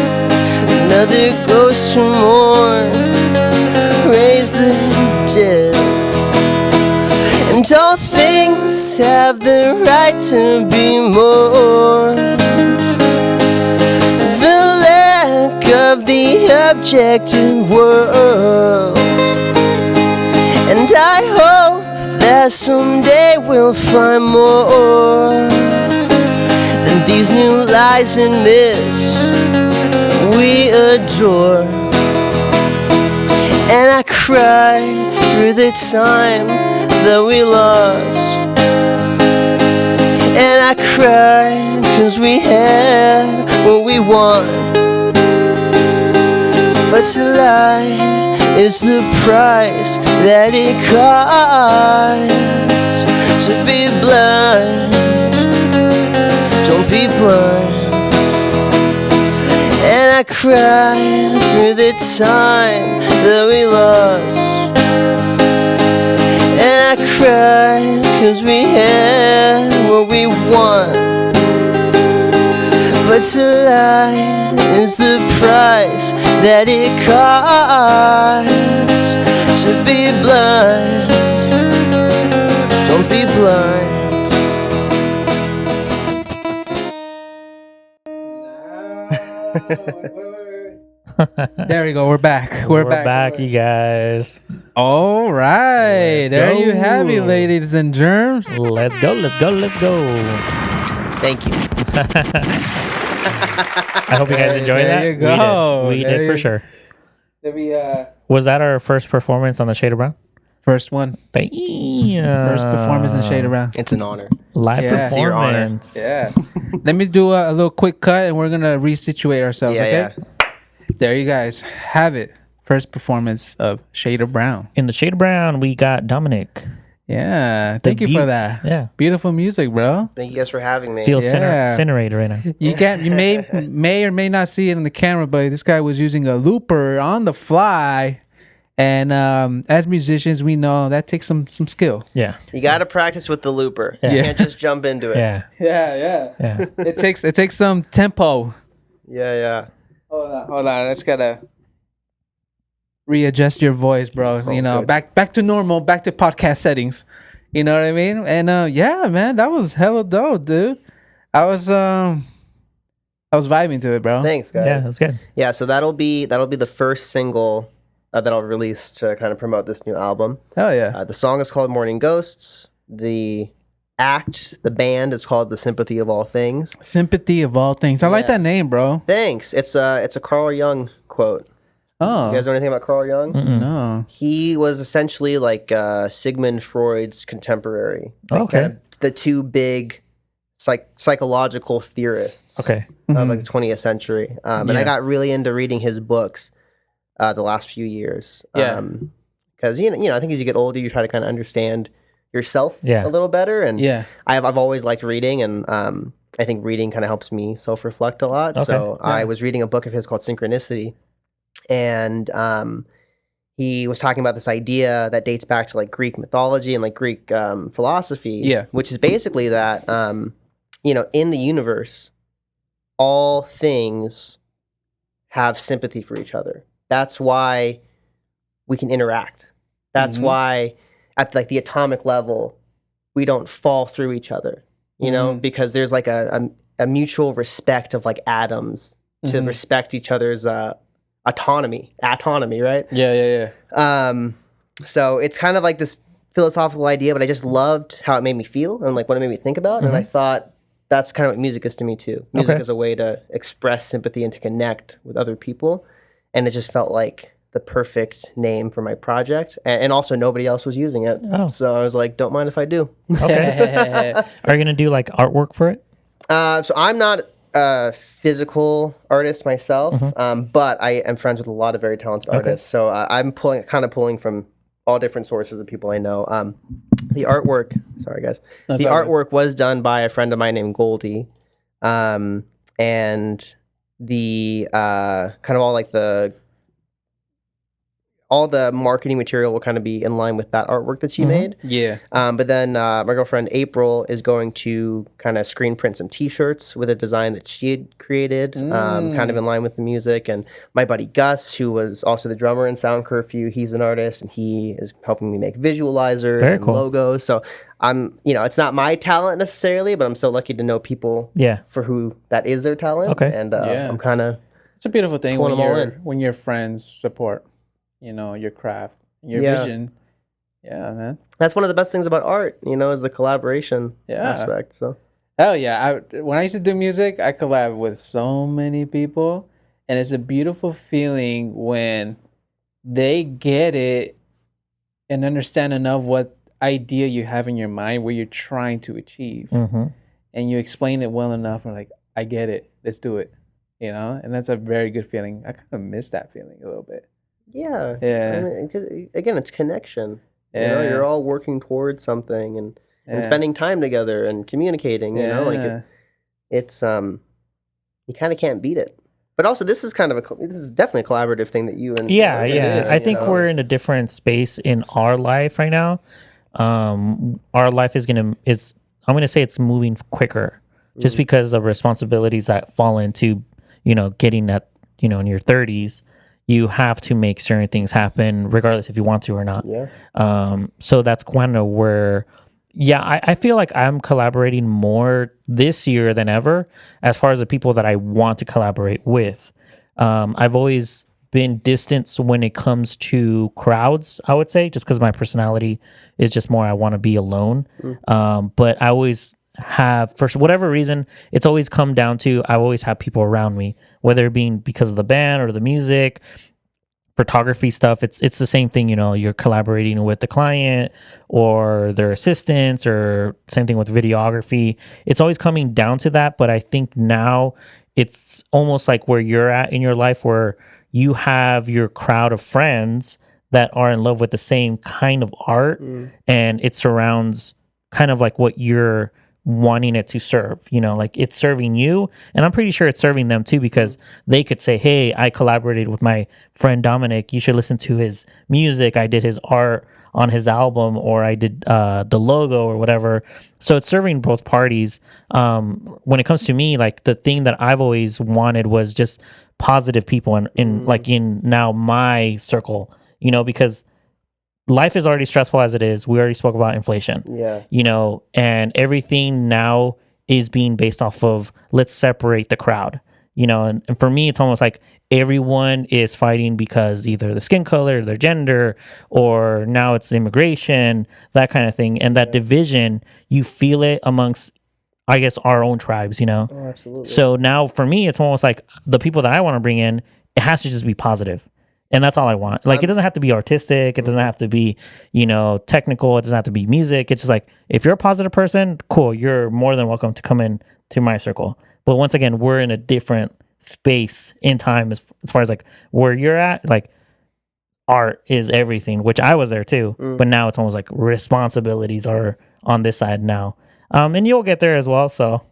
Another ghost to mourn, raise the dead. And all things have the right to be more. Of the objective world. And I hope that someday we'll find more than these new lies and myths we adore. And I cry for the time that we lost. And I cry 'cause we had what we want. But to lie is the price that it costs. To be blunt, don't be blunt. And I cry for the time that we lost. And I cry 'cause we had what we want, but to lie is the price that it costs. To be blind, don't be blind. There we go. We're back. We're back. you guys. All right. Let's There go. you have it, ladies and germs. Let's go. Thank you. I hope you guys enjoyed There that. you go. We There did for you- sure. Let me, Was that our first performance on the Shade of Brown? first one. Damn. First performance in Shade Around. It's an honor. Live Yeah. Sincere honor. performance. Yeah. Let me do a little quick cut and we're going to resituate ourselves, okay? There you guys have it. First performance of Shade of Brown. In the Shade of Brown, we got Dominic. Yeah. Thank you for beat. that. Yeah. Beautiful music, bro. Thank you guys for having me. Feel Yeah. incinerated right now. You may or may not see it in the camera, but this guy was using a looper on the fly. And as musicians, we know that takes some skill. Yeah. You got to practice with the looper. Yeah. You can't just jump into it. Yeah. Yeah. Yeah. It takes some tempo. Yeah. Hold on. I just gotta readjust your voice, bro. You know, good. back to normal, back to podcast settings. You know what I mean? And yeah, man, that was hella dope, dude. I was vibing to it, bro. Thanks, guys. Yeah, that's good. Yeah, so that'll be the first single that I'll release to kind of promote this new album. Hell yeah. The song is called Morning Ghosts. The band is called The Sympathy of All Things. Sympathy of All Things. I like Yeah. that name, bro. Thanks. It's a Carl Jung quote. Oh. You guys know anything about Carl Jung? No. He was essentially like Sigmund Freud's contemporary. Like Okay. kind of the two big psychological theorists Okay. of like the 20th century. And I Yeah. got really into reading his books the last few years. Yeah. Because you know, I think as you get older, you try to kind of understand yourself Yeah. a little better. And Yeah. I've always liked reading, and I think reading kind of helps me self-reflect a lot. Okay. So Yeah. I was reading a book of his called Synchronicity, and he was talking about this idea that dates back to like Greek mythology and like Greek philosophy. Yeah. Which is basically that you know, in the universe, all things have sympathy for each other. That's why we can interact. That's Mhm. why at like the atomic level, we don't fall through each other, you know, Mhm. because there's like a mutual respect of like atoms to Mhm. respect each other's autonomy, right? Yeah. So it's kind of like this philosophical idea, but I just loved how it made me feel and like what it made me think about. And I thought that's kind of what music is to me too. Music Okay. is a way to express sympathy and to connect with other people. And it just felt like the perfect name for my project. And also nobody else was using it. Oh. So I was like, don't mind if I do. Okay. Are you gonna do like artwork for it? So I'm not a physical artist myself, but I am friends with a lot of very talented artists. So I'm pulling from all different sources of people I know. The artwork, sorry guys, That's the all good. artwork was done by a friend of mine named Goldie, and the kind of all the marketing material will kind of be in line with that artwork that she made. Yeah. But then my girlfriend April is going to kind of screen print some T-shirts with a design that she had created, kind of in line with the music. And my buddy Gus, who was also the drummer in Sound Curfew, he's an artist, and he is helping me make visualizers Very and cool. logos. So I'm, it's not my talent necessarily, but I'm so lucky to know people Yeah. for who that is their talent. Okay. And Yeah. I'm kind of It's a beautiful thing Pulling when them all in. your friends support, your craft, your Yeah. vision. Yeah, man. that's one of the best things about art, is the collaboration Yeah. aspect. So Hell yeah. When I used to do music, I collab with so many people. And it's a beautiful feeling when they get it and understand enough what idea you have in your mind, what you're trying to achieve. Mm-hmm. And you explain it well enough. Or like, I get it. Let's do it. And that's a very good feeling. I kind of miss that feeling a little bit. yeah. Yeah. I mean, 'cause, again, it's connection. Yeah. You're all working towards something and Yeah. spending time together and communicating. Yeah. It's you kind of can't beat it. But also, this is definitely a collaborative thing that you and Yeah, Logan yeah. is, I think we're in a different space in our life right now. our life is I'm gonna say it's moving quicker, just because of responsibilities that fall into, getting that, in your 30s. You have to make certain things happen, regardless if you want to or not. Yeah. So that's kind of where, yeah, I feel like I'm collaborating more this year than ever as far as the people that I want to collaborate with. I've always been distanced when it comes to crowds, I would say, just because my personality is just more, I want to be alone. But I always have, for whatever reason, it's always come down to, I always have people around me, whether it being because of the band or the music, photography stuff. It's the same thing, you're collaborating with the client or their assistants, or same thing with videography. It's always coming down to that. But I think now it's almost like where you're at in your life, where you have your crowd of friends that are in love with the same kind of art, and it surrounds kind of like what you're wanting it to serve, like it's serving you, and I'm pretty sure it's serving them too, because they could say, hey, I collaborated with my friend Dominic, you should listen to his music, I did his art on his album, or I did the logo or whatever. So it's serving both parties. When it comes to me, like the thing that I've always wanted was just positive people in now my circle, because life is already stressful as it is. We already spoke about inflation. Yeah. And everything now is being based off of, let's separate the crowd. And for me, it's almost like everyone is fighting because either the skin color, their gender, or now it's immigration, that kind of thing. And that division, you feel it amongst, I guess, our own tribes, Oh, absolutely. So now for me, it's almost like the people that I want to bring in, it has to just be positive. And that's all I want. Like, it doesn't have to be artistic. It doesn't have to be, technical. It doesn't have to be music. It's just like, if you're a positive person, cool. You're more than welcome to come in to my circle. But once again, we're in a different space in time as far as like where you're at. Like, art is everything, which I was there too. But now it's almost like responsibilities are on this side now. And you'll get there as well. So.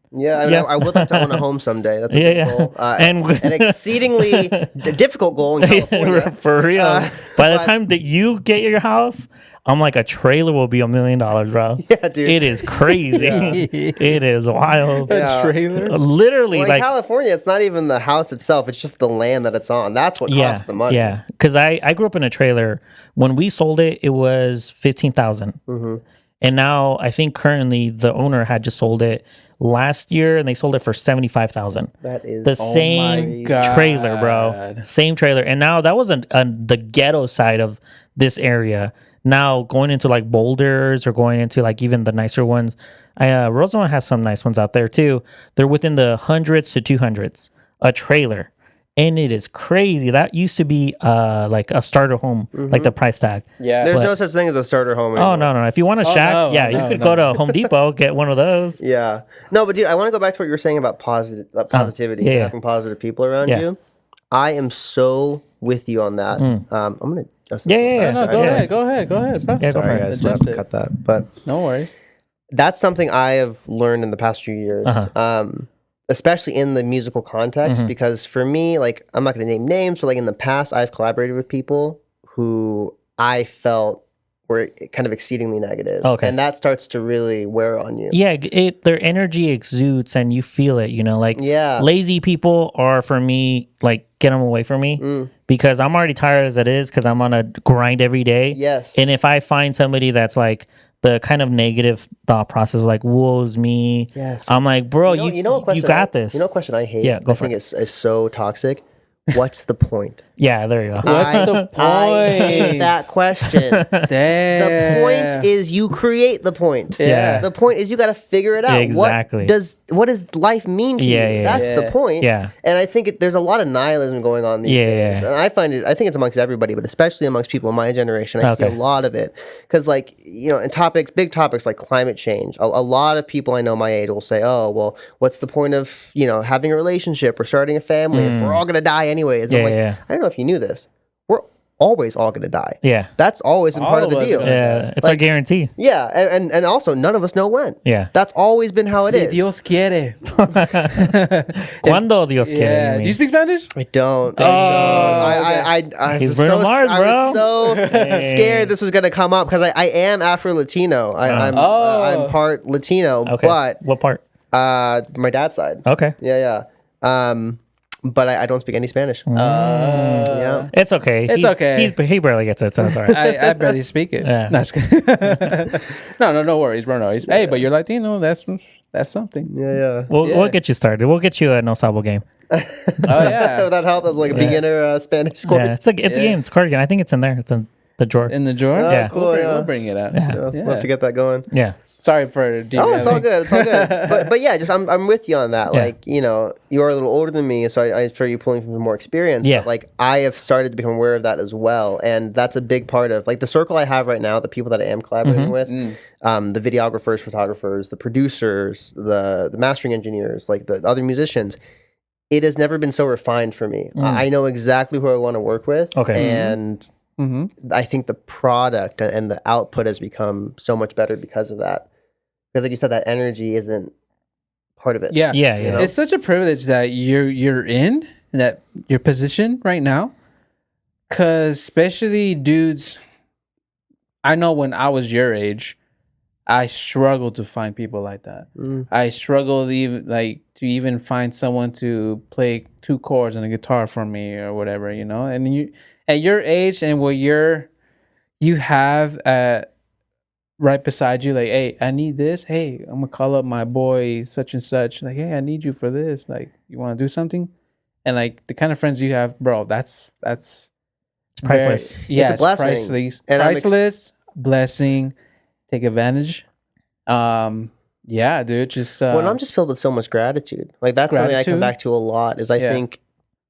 Yeah, I would like to own a home someday. That's a big goal. And an exceedingly difficult goal in California. For real. By the time that you get your house, I'm like, a trailer will be $1 million, bro. Yeah, dude. It is crazy. It is wild. A trailer? Literally, Well, in like California, it's not even the house itself. It's just the land that it's on. That's what costs the money. Yeah, because I grew up in a trailer. When we sold it, it was $15,000. And now I think currently the owner had just sold it last year, and they sold it for $75,000. That is the same trailer, bro. Same trailer. And now that was the ghetto side of this area. Now going into like Boulders, or going into like even the nicer ones, Rosemont has some nice ones out there too. They're within the hundreds to 200s a trailer. And it is crazy. That used to be like a starter home, like the price tag. Yeah. There's no such thing as a starter home anymore. Oh, no. If you want a shack, you could go to Home Depot, get one of those. Yeah. No, but dude, I want to go back to what you were saying about positivity, having positive people around you. I am so with you on that. I'm going to adjust this. No, go ahead. Go ahead. Bro. Yeah, Sorry, guys. We'll have to cut that. But no worries. That's something I have learned in the past few years. Especially in the musical context, because for me, like, I'm not going to name names, but like in the past, I've collaborated with people who I felt were kind of exceedingly negative. And that starts to really wear on you. Yeah, their energy exudes and you feel it, like lazy people are, for me, like, get them away from me because I'm already tired as it is, because I'm on a grind every day. Yes. And if I find somebody that's like, the kind of negative thought process, like, woe's me. Yes. I'm like, bro, you got this. You know a question I hate? Yeah, go for I think it's so toxic. What's the point? Yeah, there you go. What's the point? I hate that question. Damn. The point is you create the point. Yeah. The point is you got to figure it out. Exactly. What does life mean to you? That's the point. Yeah. And I think there's a lot of nihilism going on these days. And I think it's amongst everybody, but especially amongst people in my generation. I see a lot of it. Because like, in big topics like climate change, a lot of people I know my age will say, oh, well, what's the point of, having a relationship or starting a family if we're all going to die anyways? And I'm like, I don't know if you knew this. always all going to die. Yeah. That's always been part of the All of us deal. gonna Yeah. It's a Like- guarantee. Yeah, and also none of us know when. Yeah. That's always been how it Si is. Dios quiere. Cuando Dios quiere. Yeah. you Do mean. you speak Spanish? I don't. I He's was Bruno so, Mars, I bro. was so scared this was gonna come up because I am Afro Latino. I'm part Latino, Okay. but What part? my dad's side. Okay. Yeah. But I don't speak any Spanish. Mm. Yeah. It's okay. It's okay. He barely gets it, so it's all right. I barely speak it. Yeah. No, just kidding. no worries, bro. No worries. Hey, but you're Latino. That's something. Yeah. We'll get you started. We'll get you a No Sabo game. Oh yeah. Would that help? That's like a beginner Spanish course. Yeah, it's a game. It's a card game. I think it's in there. It's in the drawer. In the drawer. Oh, Yeah. cool. We'll bring it out. Yeah. We'll have to get that going. Yeah. Sorry for Oh, it's all derailing. good. It's all good. But yeah, just I'm with you on that. Yeah. Like, you know, you're a little older than me, so I'm sure you're pulling from some more experience. Yeah. But like I have started to become aware of that as well. And that's a big part of like the circle I have right now, the people that I am collaborating with, the videographers, photographers, the producers, the mastering engineers, like the other musicians. It has never been so refined for me. I know exactly who I want to work with. Okay. And I think the product and the output has become so much better because of that. Because like you said, that energy isn't part of it. Yeah. Yeah. You know? It's such a privilege that you're in that your position right now. Cause especially dudes, I know when I was your age, I struggled to find people like that. I struggled to even find someone to play 2 chords on a guitar for me or whatever, you know. And you at your age and what you have right beside you, like, hey, I need this. Hey, I'm gonna call up my boy such and such. Like, hey, I need you for this. Like, you want to do something? And like the kind of friends you have, bro, that's priceless. Yeah, It's a blessing. Priceless. And I'm Priceless blessing. Take advantage. Yeah, dude. Just Well, and I'm just filled with so much gratitude. Like that's something I come Gratitude? back to a lot. Is I Yeah. think,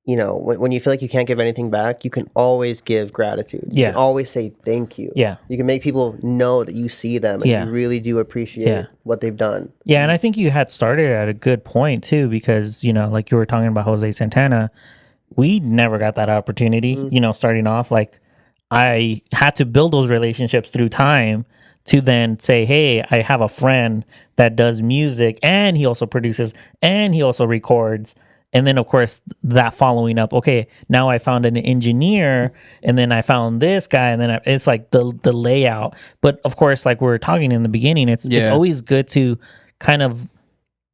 you know, when you feel like you can't give anything back, you can always give gratitude. You Yeah. can always say thank you. Yeah. You can make people know that you see them and Yeah. you really do appreciate Yeah. what they've done. Yeah, and I think you had started at a good point too, because you know, like you were talking about Jose Santana, we never got that opportunity. You know, starting off, like I had to build those relationships through time to then say, hey, I have a friend that does music and he also produces and he also records. And then, of course, that following up, okay, now I found an engineer and then I found this guy. And then it's like the layout. But of course, like we were talking in the beginning, it's Yeah. always good to kind of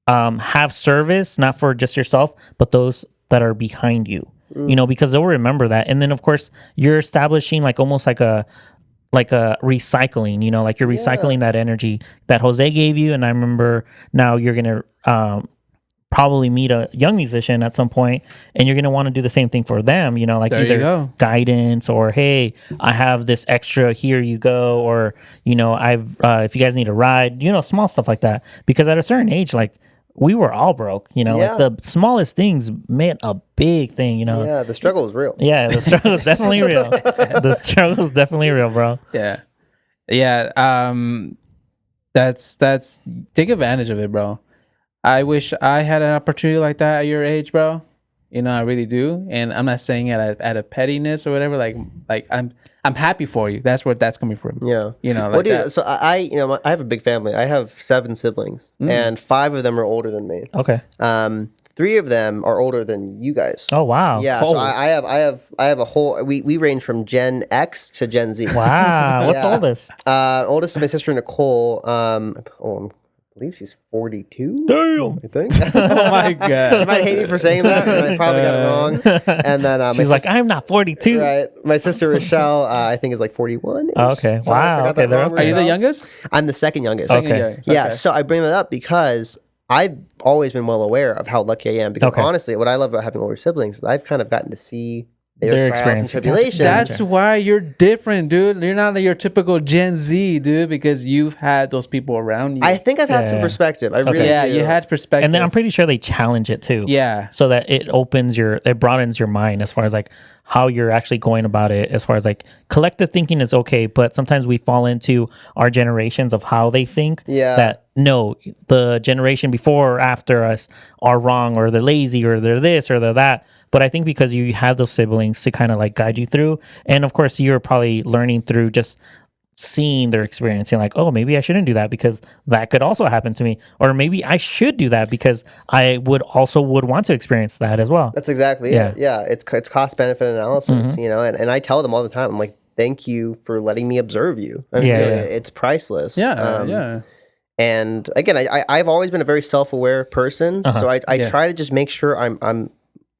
have service, not for just yourself, but those that are behind you, you know, because they'll remember that. And then, of course, you're establishing like almost like a recycling, you know, like you're recycling that energy that Jose gave you. And I remember now you're going to probably meet a young musician at some point and you're going to want to do the same thing for them, you know, like There you either go. guidance or, hey, I have this extra, here you go. Or, you know, if you guys need a ride, you know, small stuff like that. Because at a certain age, like we were all broke, you know, Yeah. like the smallest things meant a big thing, you know? Yeah, the struggle is real. Yeah, the struggle is definitely real. The struggle is definitely real, bro. Yeah. That's take advantage of it, bro. I wish I had an opportunity like that at your age, bro. You know, I really do. And I'm not saying it at a pettiness or whatever. Like I'm happy for you. That's where that's coming from. Yeah. You know, like Well, dude, that. so I have a big family. I have 7 siblings and 5 of them are older than me. Okay. 3 of them are older than you guys. Oh, wow. Yeah, so I have a whole. We range from Gen X to Gen Z. Wow. What's Yeah. oldest? Oldest is my sister Nicole. I believe she's 42. Damn. I think. Oh my god. She might hate me for saying that. I probably got it wrong. And then She's like, I'm not 42. right. My sister Rochelle, I think is like 41. Oh, okay. Wow. Okay, they're okay. Are you the youngest? I'm the second youngest. Okay. Second youngest. Yeah, Okay. so I bring that up because I've always been well aware of how lucky I am. Because Okay. honestly, what I love about having older siblings is I've kind of gotten to see their Their trials and experience. tribulations. That's why you're different, dude. You're not your typical Gen Z, dude, because you've had those people around you. I think I've had some Yeah. perspective. I really yeah, do. you had perspective. And then I'm pretty sure they challenge it too. yeah. So that it broadens your mind as far as like, how you're actually going about it, as far as like collective thinking is okay, but sometimes we fall into our generations of how they think. Yeah. That no, the generation before or after us are wrong, or they're lazy, or they're this or they're that. But I think because you have those siblings to kind of like guide you through, and of course you're probably learning through just seeing their experience and like, oh, maybe I shouldn't do that because that could also happen to me, or maybe I should do that because I would want to experience that as well. That's exactly it. Yeah, it's cost benefit analysis, you know, and I tell them all the time, I'm like, thank you for letting me observe you. I mean, really, it's priceless. Yeah. And again, I've always been a very self-aware person, so I try to just make sure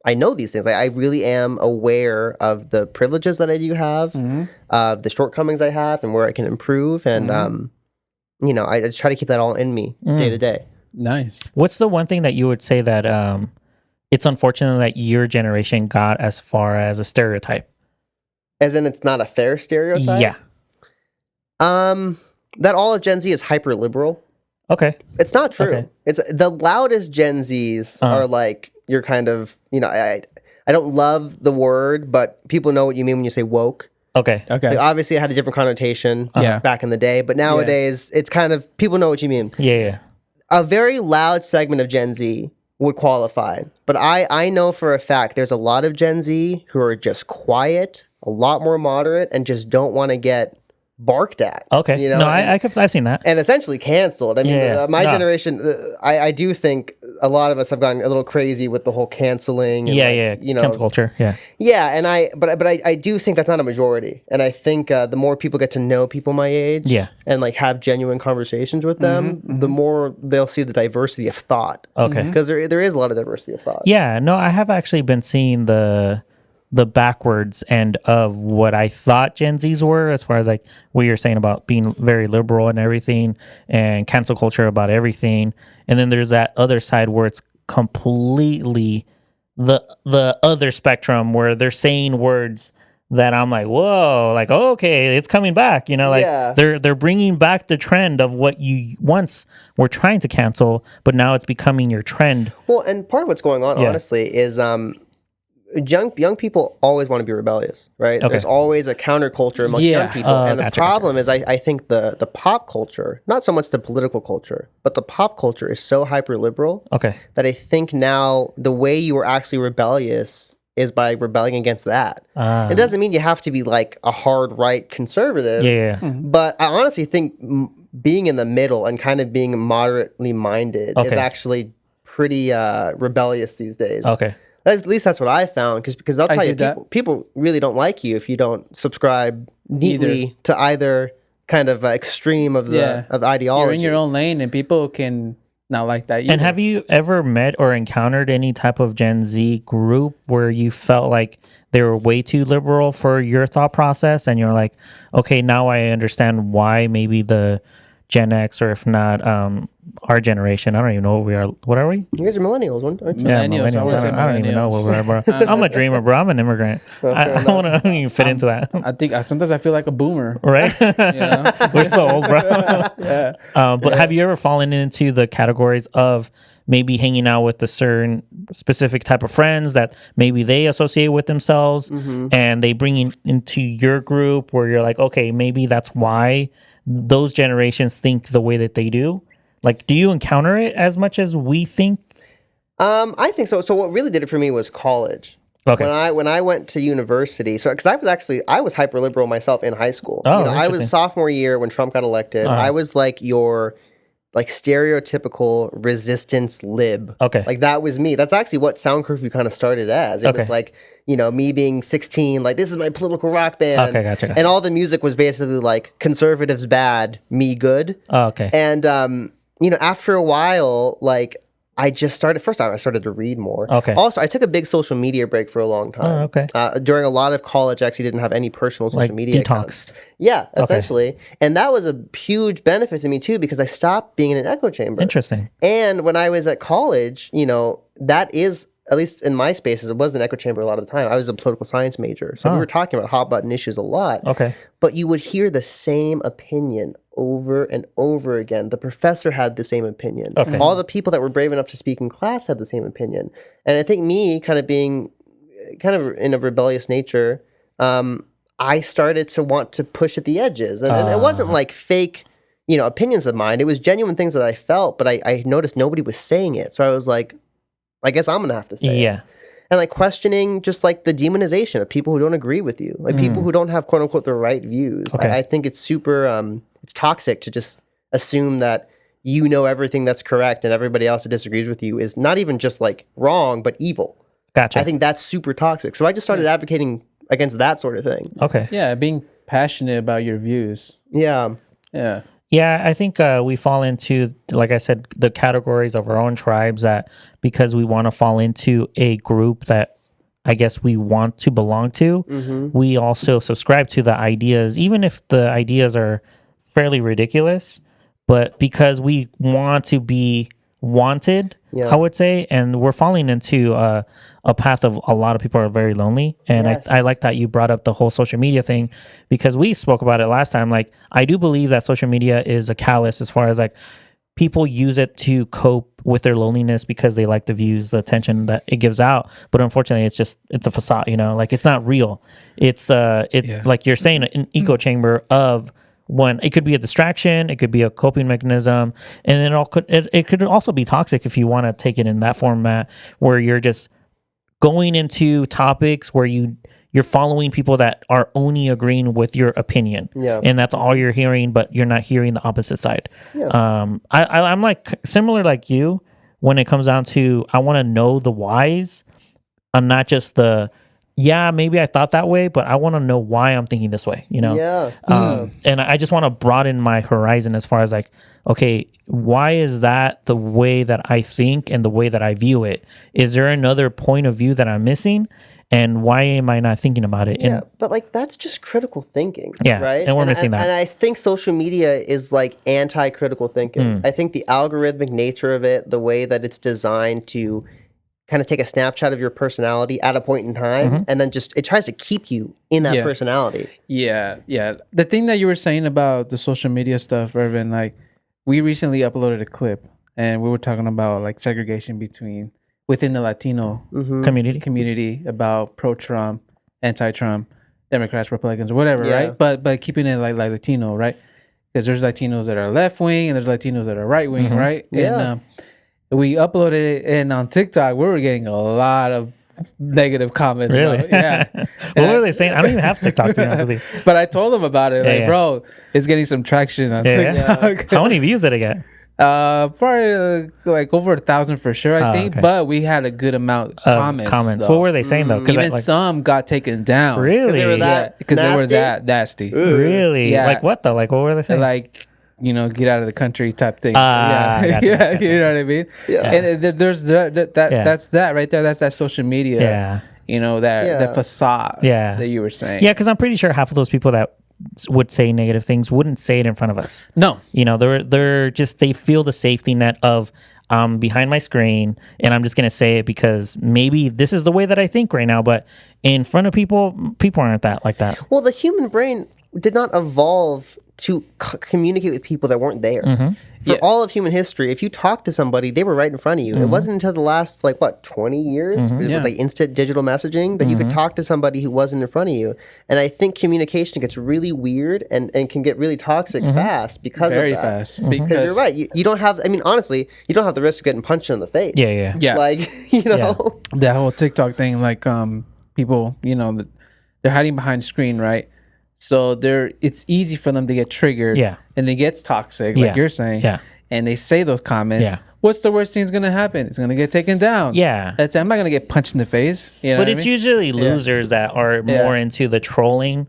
I know these things. Like, I really am aware of the privileges that I do have, the shortcomings I have, and where I can improve. And you know, I just try to keep that all in me day to day. Nice. What's the one thing that you would say that it's unfortunate that your generation got as far as a stereotype? As in, it's not a fair stereotype. Yeah. That all of Gen Z is hyper liberal. Okay. It's not true. Okay. It's the loudest Gen Zs are like, you're kind of, you know, I don't love the word, but people know what you mean when you say woke. Okay. Like, obviously, it had a different connotation back in the day, but nowadays it's kind of, people know what you mean. Yeah. A very loud segment of Gen Z would qualify, but I know for a fact there's a lot of Gen Z who are just quiet, a lot more moderate, and just don't want to get barked at. Okay. You know? No, I've seen that. And essentially canceled. I mean, my generation, I do think a lot of us have gotten a little crazy with the whole canceling. And you know, cancel culture. Yeah. Yeah, and I do think that's not a majority. And I think the more people get to know people my age, and like have genuine conversations with them, the more they'll see the diversity of thought. Okay. Because there is a lot of diversity of thought. Yeah. No, I have actually been seeing the backwards end of what I thought Gen Zs were, as far as like what you're saying about being very liberal and everything, and cancel culture about everything. And then there's that other side where it's completely the other spectrum, where they're saying words that I'm like, whoa, like, okay, it's coming back, you know, like they're bringing back the trend of what you once were trying to cancel, but now it's becoming your trend. Well, and part of what's going on, honestly, is young people always want to be rebellious, right? Okay. There's always a counterculture amongst young people. And the problem is, I think the pop culture, not so much the political culture, but the pop culture is so hyper liberal that I think now the way you are actually rebellious is by rebelling against that. It doesn't mean you have to be like a hard right conservative. But I honestly think being in the middle and kind of being moderately minded is actually pretty rebellious these days. Okay. At least that's what I found, because I'll tell you, people really don't like you if you don't subscribe neatly to either kind of extreme of the of ideology. You're in your own lane, and people can not like that either. And have you ever met or encountered any type of Gen Z group where you felt like they were way too liberal for your thought process, and you're like, okay, now I understand why maybe the Gen X, or if not our generation, I don't even know what we are. What are we? You guys are millennials, aren't you? Yeah, millennials. I don't even know what we are, bro. I'm a dreamer, bro. I'm an immigrant. I don't want to even fit into that. I think sometimes I feel like a boomer. Right? We're so old, bro. But have you ever fallen into the categories of maybe hanging out with a certain specific type of friends that maybe they associate with themselves, and they bring into your group where you're like, okay, maybe that's why those generations think the way that they do? Like, do you encounter it as much as we think? I think so. So what really did it for me was college. Okay. When I went to university, so because I was hyper liberal myself in high school. Oh, I was sophomore year when Trump got elected. I was like your stereotypical resistance lib. Okay. Like, that was me. That's actually what Sound Curfew kind of started as. It was like, me being 16, like, this is my political rock band. Okay, gotcha. And all the music was basically like, conservatives bad, me good. Oh, okay. And after a while, like, I started to read more. Okay. Also, I took a big social media break for a long time. Oh, okay. During a lot of college, I actually didn't have any personal social media detox. accounts. Yeah, essentially. Okay. And that was a huge benefit to me too, because I stopped being in an echo chamber. Interesting. And when I was at college, that is, at least in my spaces, it was an echo chamber a lot of the time. I was a political science major, so we were talking about hot button issues a lot. Okay. But you would hear the same opinion over and over again. The professor had the same opinion. Okay. All the people that were brave enough to speak in class had the same opinion. And I think me kind of being kind of in a rebellious nature, I started to want to push at the edges. And it wasn't like fake, opinions of mine. It was genuine things that I felt, but I noticed nobody was saying it. So I was like, I guess I'm going to have to say it. And like questioning just like the demonization of people who don't agree with you, like people who don't have quote unquote the right views. Okay. I think it's super, it's toxic to just assume that you know everything that's correct and everybody else that disagrees with you is not even just like wrong, but evil. Gotcha. I think that's super toxic. So I just started advocating against that sort of thing. Okay. Yeah, being passionate about your views. Yeah. Yeah. Yeah, I think we fall into, like I said, the categories of our own tribes that because we want to fall into a group that I guess we want to belong to, we also subscribe to the ideas, even if the ideas are fairly ridiculous, but because we want to be wanted, I would say, and we're falling into a path of a lot of people are very lonely. And I like that you brought up the whole social media thing because we spoke about it last time. Like, I do believe that social media is a callous as far as like people use it to cope with their loneliness because they like the views, the attention that it gives out. But unfortunately, it's a facade, like it's not real. It's like you're saying, an echo chamber of when it could be a distraction, it could be a coping mechanism, and it could also be toxic if you want to take it in that format where you're just going into topics where you're following people that are only agreeing with your opinion, and that's all you're hearing, but you're not hearing the opposite side. I'm like similar like you when it comes down to I want to know the whys and not just the maybe I thought that way, but I want to know why I'm thinking this way, and I just want to broaden my horizon as far as like, okay, why is that the way that I think and the way that I view it? Is there another point of view that I'm missing? And why am I not thinking about it? But like that's just critical thinking, right? And we're missing that. And I think social media is like anti-critical thinking. I think the algorithmic nature of it, the way that it's designed to kind of take a snapshot of your personality at a point in time, and then it tries to keep you in that personality. Yeah. The thing that you were saying about the social media stuff, Irvin, like we recently uploaded a clip and we were talking about like segregation within the Latino community about pro-Trump, anti-Trump, Democrats, Republicans, or whatever, right? But keeping it like Latino, right? Because there's Latinos that are left wing and there's Latinos that are right wing, right? And we uploaded it, and on TikTok we were getting a lot of negative comments. Really? What were they saying? I don't even have TikTok, to be honest with you. But I told them about it. Bro, it's getting some traction on TikTok. How many views did it get? Probably like over 1,000 for sure, I think. Okay. But we had a good amount of comments. What were they saying though? Even some got taken down. Really? Because they were that nasty. Really? Yeah. Like what though? Like what were they saying? Like, get out of the country type thing. Gotcha. You know what I mean? Yeah. And there's that's that right there. That's that social media. Yeah. That facade. Yeah. That you were saying. Yeah, because I'm pretty sure half of those people that would say negative things wouldn't say it in front of us. No. They're just, they feel the safety net of behind my screen and I'm just going to say it because maybe this is the way that I think right now, but in front of people aren't that like that. Well, the human brain did not evolve to communicate with people that weren't there. For all of human history, if you talk to somebody, they were right in front of you. It wasn't until the last 20 years with like instant digital messaging that you could talk to somebody who wasn't in front of you. And I think communication gets really weird and can get really toxic fast because of that. Very fast. Because you're right. You don't have, honestly, you don't have the risk of getting punched in the face. Yeah. Like, That whole TikTok thing, like people, they're hiding behind the screen, right? So it's easy for them to get triggered. Yeah. And it gets toxic, like you're saying. Yeah. And they say those comments. Yeah. What's the worst thing that's going to happen? It's going to get taken down. Yeah. That's it. I'm not going to get punched in the face. But it's usually losers that are more into the trolling.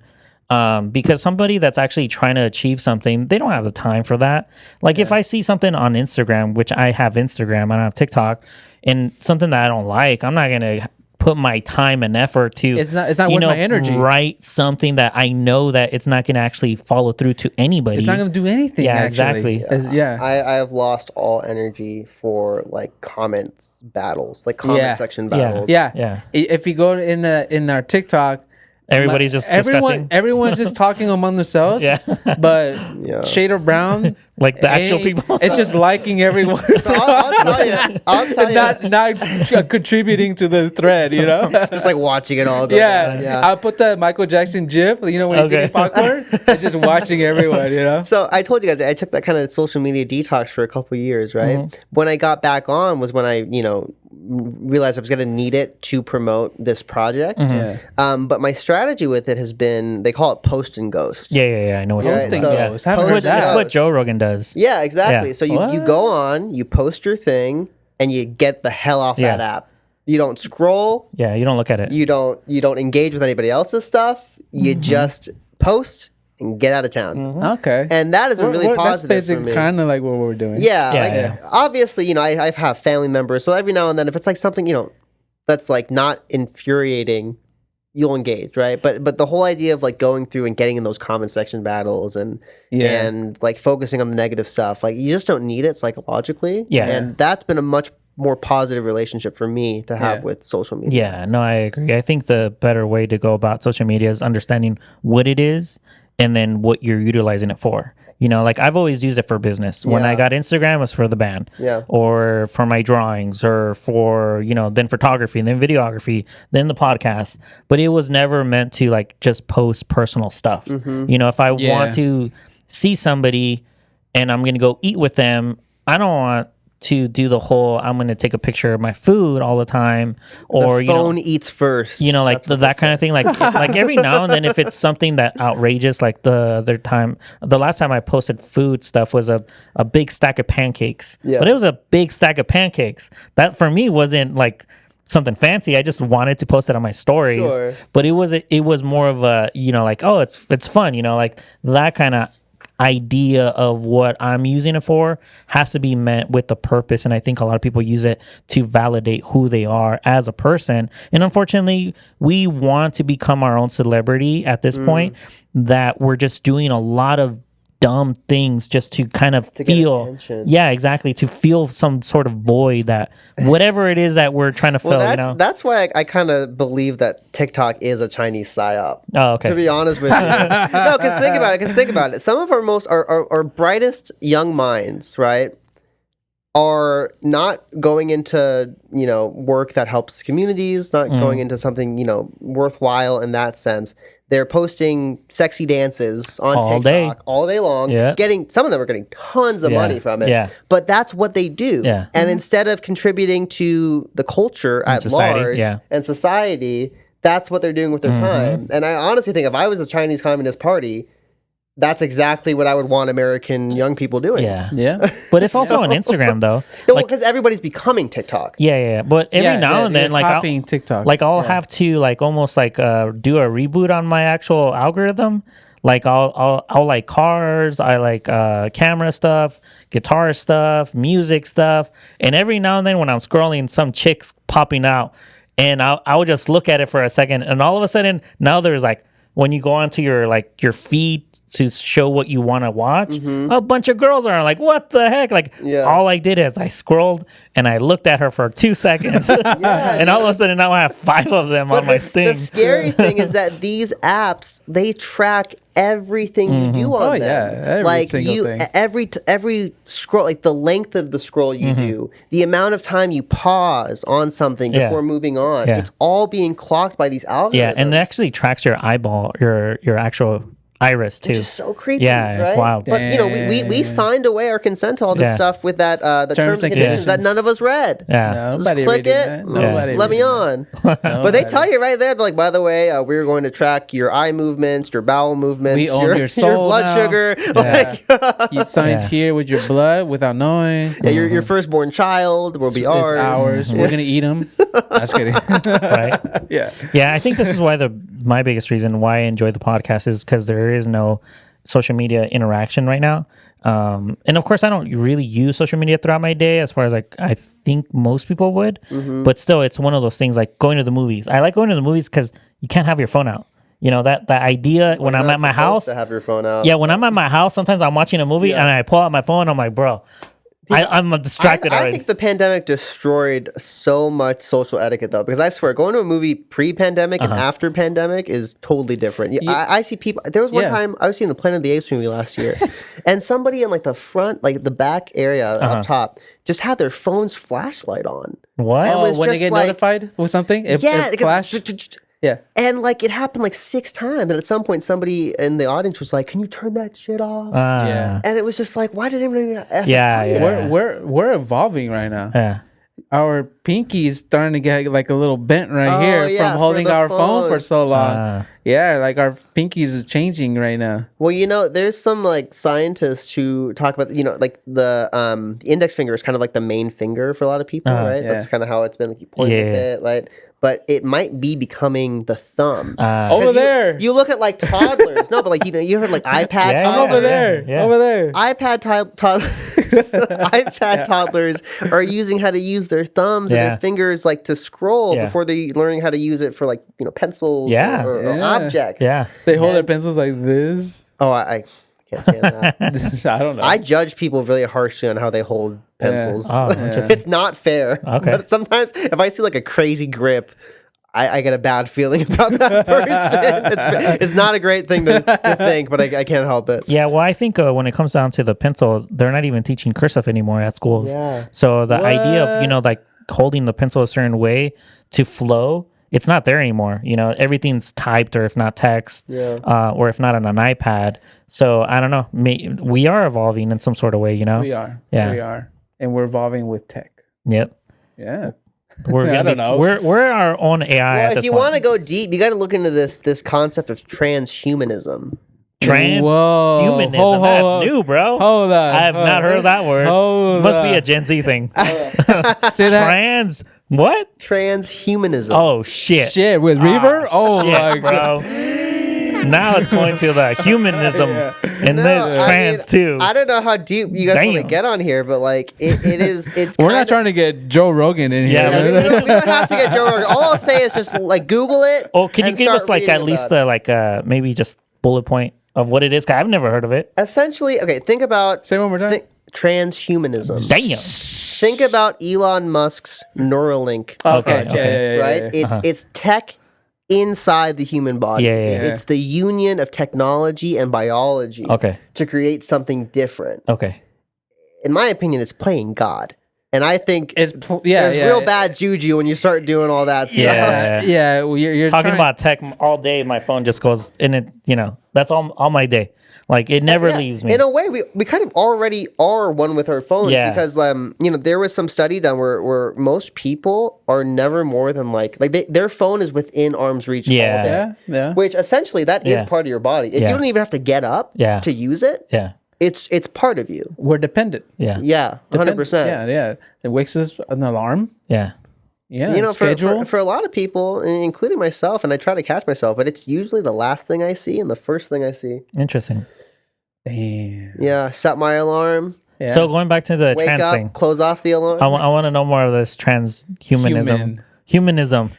Because somebody that's actually trying to achieve something, they don't have the time for that. Like if I see something on Instagram, which I have Instagram, I don't have TikTok, and something that I don't like, I'm not going to put my time and effort to it's not worth my energy. Write something that I know that it's not going to actually follow through to anybody. It's not going to do anything. Exactly. I have lost all energy for like comments battles, like comment section battles. Yeah. If you go in our TikTok, Everybody's just discussing. Everyone's just talking among themselves. Yeah. But Shade of Brown, Like the actual people. it's just liking everyone. So I'll tell you. not contributing to the thread, you know? Just like watching it all go Yeah. down. Yeah. I'll put the Michael Jackson gif, you know, when he's Okay. eating popcorn. It's just watching everyone, you know? So I told you guys I took that kind of social media detox for a couple of years, right? Mm-hmm. When I got back on was when I, realized I was going to need it to promote this project. Yeah. But my strategy with it has been, they call it post and ghost. Yeah. I know what you're Posting saying. so- goes. Haven't Post heard and that. That's what Ghost. Joe Rogan does. Yeah, exactly. Yeah. So you What? go on, you post your thing, and you get the hell off that Yeah. app. You don't scroll. Yeah, you don't look at it. You don't engage with anybody else's stuff. You just post and get out of town. Okay. And that has been really positive That's for me. basically kind of like what we're doing. Yeah, Yeah, like, yeah. obviously, I have family members, so every now and then, if it's like something that's like not infuriating, you'll engage, right? But the whole idea of like going through and getting in those comment section battles and like focusing on the negative stuff, like you just don't need it psychologically. Yeah. And that's been a much more positive relationship for me to have Yeah. with social media. Yeah, no, I agree. I think the better way to go about social media is understanding what it is and then what you're utilizing it for. Like I've always used it for business. When I Yeah. got Instagram, it was for the band. Yeah. Or for my drawings or for, then photography and then videography, then the podcast. But it was never meant to like just post personal stuff. If I Yeah. want to see somebody and I'm going to go eat with them, I don't want to do the whole I'm going to take a picture of my food all the time or The phone eats first. like that kind of thing, like every now and then if it's something that outrageous, like the last time I posted food stuff was a big stack of pancakes. Yeah. But it was a big stack of pancakes that for me wasn't like something fancy. I just wanted to post it on my stories. Sure. But it was more of a like, oh, it's fun, like that kind of idea of what I'm using it for has to be met with the purpose. And I think a lot of people use it to validate who they are as a person. And unfortunately, we want to become our own celebrity at this point, that we're just doing a lot of dumb things just to kind of get feel attention. yeah, exactly, to feel some sort of void, that whatever it is that we're trying to fill. Well, that's why I kind of believe that TikTok is a Chinese psyop. Oh, okay. To be honest with you, no, because think about it. Some of our brightest young minds, right, are not going into work that helps communities, not going into something worthwhile in that sense. They're posting sexy dances on All TikTok all day long. Yeah. Some of them are getting tons of money from it. Yeah. But that's what they do. Yeah. And instead of contributing to the culture at society, large yeah. and society, that's what they're doing with their time. And I honestly think if I was the Chinese Communist Party, that's exactly what I would want American young people doing. Yeah. Yeah. But it's also on Instagram though. Because everybody's becoming TikTok. Yeah. But every now and then, like copying TikTok. Like I'll have to like almost like do a reboot on my actual algorithm. Like I'll like cars, I like camera stuff, guitar stuff, music stuff, and every now and then when I'm scrolling, some chicks popping out, and I would just look at it for a second, and all of a sudden now there's like when you go onto your feed to show what you want to watch, a bunch of girls are like, what the heck? Like, all I did is I scrolled and I looked at her for 2 seconds. And all of a sudden now I have 5 of them on my thing. The scary thing is that these apps, they track everything you do on them. every single thing. Every scroll, like the length of the scroll you do, the amount of time you pause on something before moving on, it's all being clocked by these algorithms. Yeah, and it actually tracks your eyeball, your actual iris too. Which is so creepy. Yeah, right? it's wild. But we signed away our consent to all this stuff with that the terms and conditions that none of us read. Yeah. Just click it. Let me on. But they tell you right there, they're like, by the way, we're going to track your eye movements, your bowel movements, We own your soul blood now. sugar. Yeah. You signed here with your blood without knowing. Yeah, your firstbborn child will be It's ours. ours. We're gonna eat them. Just kidding. Right? Yeah. I think this is why my biggest reason why I enjoy the podcast is because there is no social media interaction right now. And of course, I don't really use social media throughout my day as far as like I think most people would. But still, it's one of those things like going to the movies. I like going to the movies because you can't have your phone out. That idea when I'm at my house. To have your phone out. Yeah, when I'm at my house, sometimes I'm watching a movie and I pull out my phone. I'm like, bro, I'm distracted I already. think the pandemic destroyed so much social etiquette, though, because I swear, going to a movie pre-pandemic and after pandemic is totally different. I see people. There was one time I was seeing the Planet of the Apes movie last year, and somebody in like the front, like the back area up top, just had their phone's flashlight on. What? And was when they just get like- notified with something, it because flash. Yeah. and like it happened like 6 times, and at some point somebody in the audience was like, "Can you turn that shit off?" Yeah. And it was just like, why did anyone ever Yeah, tell you yeah. that? We're evolving right now. Yeah. Our pinky's starting to get like a little bent right Oh, here yeah, from for holding the our phone for phone. so long. Yeah, like our pinkies is changing right now. Well, you know, there's some like scientists who talk about, you know, like the index finger is kind of like the main finger for a lot of people, right? Yeah. That's kind of how it's been. Like you point with it, like, but it might be becoming the thumb. 'Cause Over there. you look at like toddlers. No, but like, you know, you heard like iPad Yeah, toddlers. Over there. Yeah. Over there. iPad toddlers are using how to use their thumbs and Yeah. their fingers like to scroll Yeah. before they learning how to use it for like, you know, pencils Yeah. or Yeah. objects. Yeah. They hold their pencils like this. Oh, I can't stand that. I don't know. I judge people really harshly on how they hold pencils. Oh, interesting. It's not fair. Okay. But sometimes if I see like a crazy grip, I get a bad feeling about that person. It's not a great thing to think, but I can't help it. Yeah, well, I think when it comes down to the pencil, they're not even teaching cursive anymore at schools. Yeah. So the idea of, you know, like holding the pencil a certain way to flow, it's not there anymore. You know, everything's typed or if not text, or if not on an iPad. So I don't know. We are evolving in some sort of way, you know? we are. Yeah. We are. And we're evolving with tech. Yep. Yeah. We're I gonna don't know. We're our own AI. Well, at if this you point. want to go deep, you got to look into this concept of transhumanism. Transhumanism, Whoa. that's new, bro. Hold on. I have not heard of that word. Hold Must be on. a Gen Z thing. Say that What? Transhumanism. Oh shit! shit with reverb? Oh Shit, my bro. god. Now it's going to the humanism and this I trans mean, too. I don't know how deep you guys want to Damn. get on here, but like it's. We're not trying to get Joe Rogan in here. Yeah, We don't have to get Joe Rogan. All I'll say is just like Google it. Oh, can you and give us start like reading at least about the maybe just bullet point of what it is? 'Cause I've never heard of it. Essentially, okay. Think about Say it one more time. transhumanism. Damn. Think about Elon Musk's Neuralink Okay, project, okay. right? yeah. It's tech inside the human body. Yeah, yeah, yeah. It's the union of technology and biology Okay. to create something different. Okay. In my opinion, it's playing God. And I think It's there's real bad juju when you start doing all that stuff. Yeah. Yeah, well, you're Talking trying- about tech all day, my phone just goes in it. You know, that's all my day. Like it never Yeah, leaves me. In a way, we kind of already are one with our phones Yeah. because you know, there was some study done where most people are never more than like their phone is within arm's reach all Yeah. day. Yeah. Which essentially that is Yeah. part of your body. If Yeah. you don't even have to get up Yeah. to use it, Yeah. it's part of you. We're dependent. Yeah. Yeah, 100%. Yeah. It wakes us an alarm. Yeah. Yeah. You know, schedule. for a lot of people, including myself, and I try to catch myself, but it's usually the last thing I see and the first thing I see. Interesting. Damn. Yeah, set my alarm, Yeah. So going back to the wake trans up, thing, close off the alarm. I want to know more of this transhumanism. Humanism.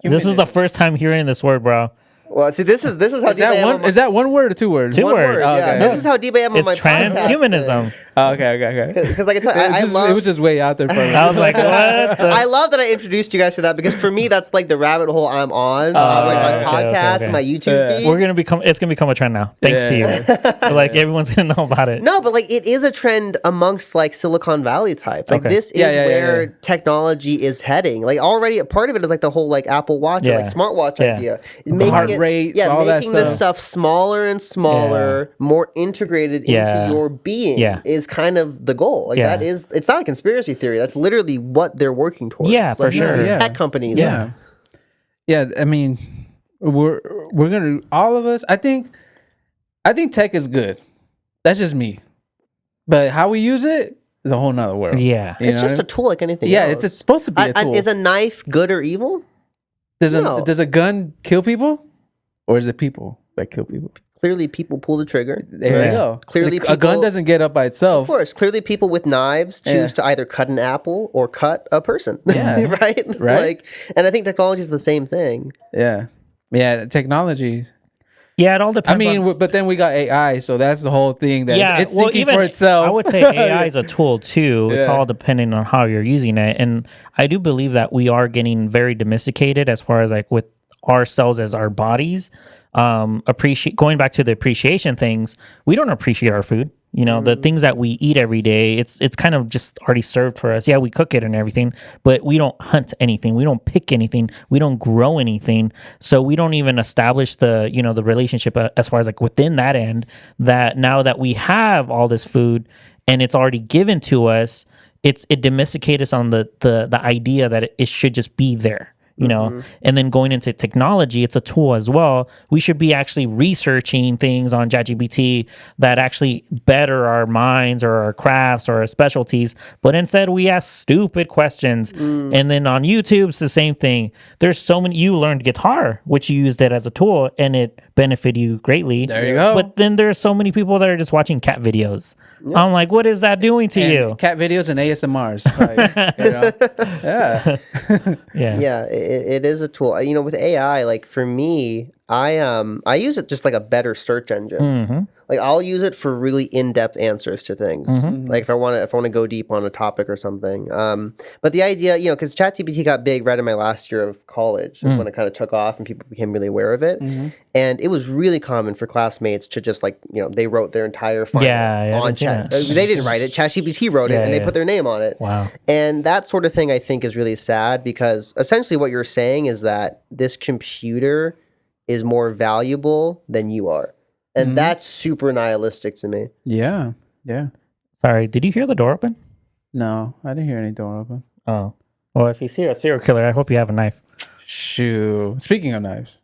This is the first time hearing this word, bro. Well, see, this is how Is deep I am. that one word or two words? Two One words. word, Oh, yeah. okay. This is how deep I am on It's my podcast. transhumanism. Oh, okay. Because like I tell you, I love. It was just way out there for me. I was like, what? I love that I introduced you guys to that because for me that's like the rabbit hole I'm on like my okay, podcast okay. and my YouTube feed. It's gonna become a trend now. Thanks to you. Like everyone's gonna know about it. No, but like it is a trend amongst like Silicon Valley type. Like Okay. this is Yeah. where technology is heading. Like already a part of it is like the whole like Apple Watch or Yeah. like smartwatch Yeah. idea. Making heart it, rates, all that making this stuff. stuff smaller and smaller, more integrated Yeah. into your being Yeah. is kind of the goal. Like Yeah. that is it's not a conspiracy theory. That's literally what they're working towards. Yeah, Like, for these- sure. These Yeah. tech companies. Yeah. I mean, we're gonna all of us. I think tech is good. That's just me. But how we use it is a whole nother world. Yeah. You It's know just what a tool like anything yeah, else. it's supposed to be a tool. Is a knife good or evil? Does no. a gun kill people, or is it people that kill people? Clearly, people pull the trigger. There Yeah. you go. Clearly a gun people- doesn't get up by itself. Of course, clearly people with knives choose Yeah. to either cut an apple or cut a person. Yeah. right? Right. Like, and I think technology is the same thing. Yeah, technology. Yeah, it all depends. I mean, but then we got AI, so that's the whole thing. That it's thinking for itself. I would say AI is a tool too. It's Yeah. all depending on how you're using it, and I do believe that we are getting very domesticated as far as like with ourselves as our bodies. Appreciate going back to the appreciation things. We don't appreciate our food. You know, the things that we eat every day, it's kind of just already served for us. Yeah, we cook it and everything, but we don't hunt anything. We don't pick anything. We don't grow anything. So we don't even establish the, you know, the relationship as far as like within that end, that now that we have all this food and it's already given to us, it domesticates us on the idea that it should just be there. You know, and then going into technology, it's a tool as well. We should be actually researching things on ChatGPT that actually better our minds or our crafts or our specialties. But instead, we ask stupid questions. And then on YouTube, it's the same thing. There's so many. You learned guitar, which you used it as a tool, and it benefited you greatly. There you go. But then there's so many people that are just watching cat videos. I'm like, what is that doing to you? Cat videos and ASMRs. Like, you know? Yeah. Yeah. It is a tool. You know, with AI, like for me, I use it just like a better search engine. Like I'll use it for really in-depth answers to things. Like if I want to go deep on a topic or something. But the idea, you know, because ChatGPT got big right in my last year of college is when it kind of took off and people became really aware of it. And it was really common for classmates to just like, you know, they wrote their entire final on Chat. They didn't write it. ChatGPT wrote it and they put their name on it. Wow. And that sort of thing I think is really sad because essentially what you're saying is that this computer is more valuable than you are. And that's super nihilistic to me. Yeah. Yeah. Sorry, did you hear the door open? No, I didn't hear any door open. Oh. Well, if you see a serial killer, I hope you have a knife. Shoot. Speaking of knives.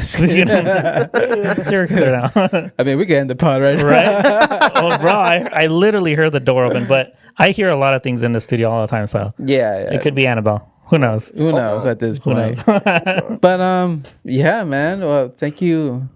Serial killer now. I mean, we get in the pod right Right? Oh, bro, I literally heard the door open, but I hear a lot of things in the studio all the time, so Yeah. it could be Annabelle. Who knows? Who knows at this Who point? knows? But yeah, man. Well, thank you,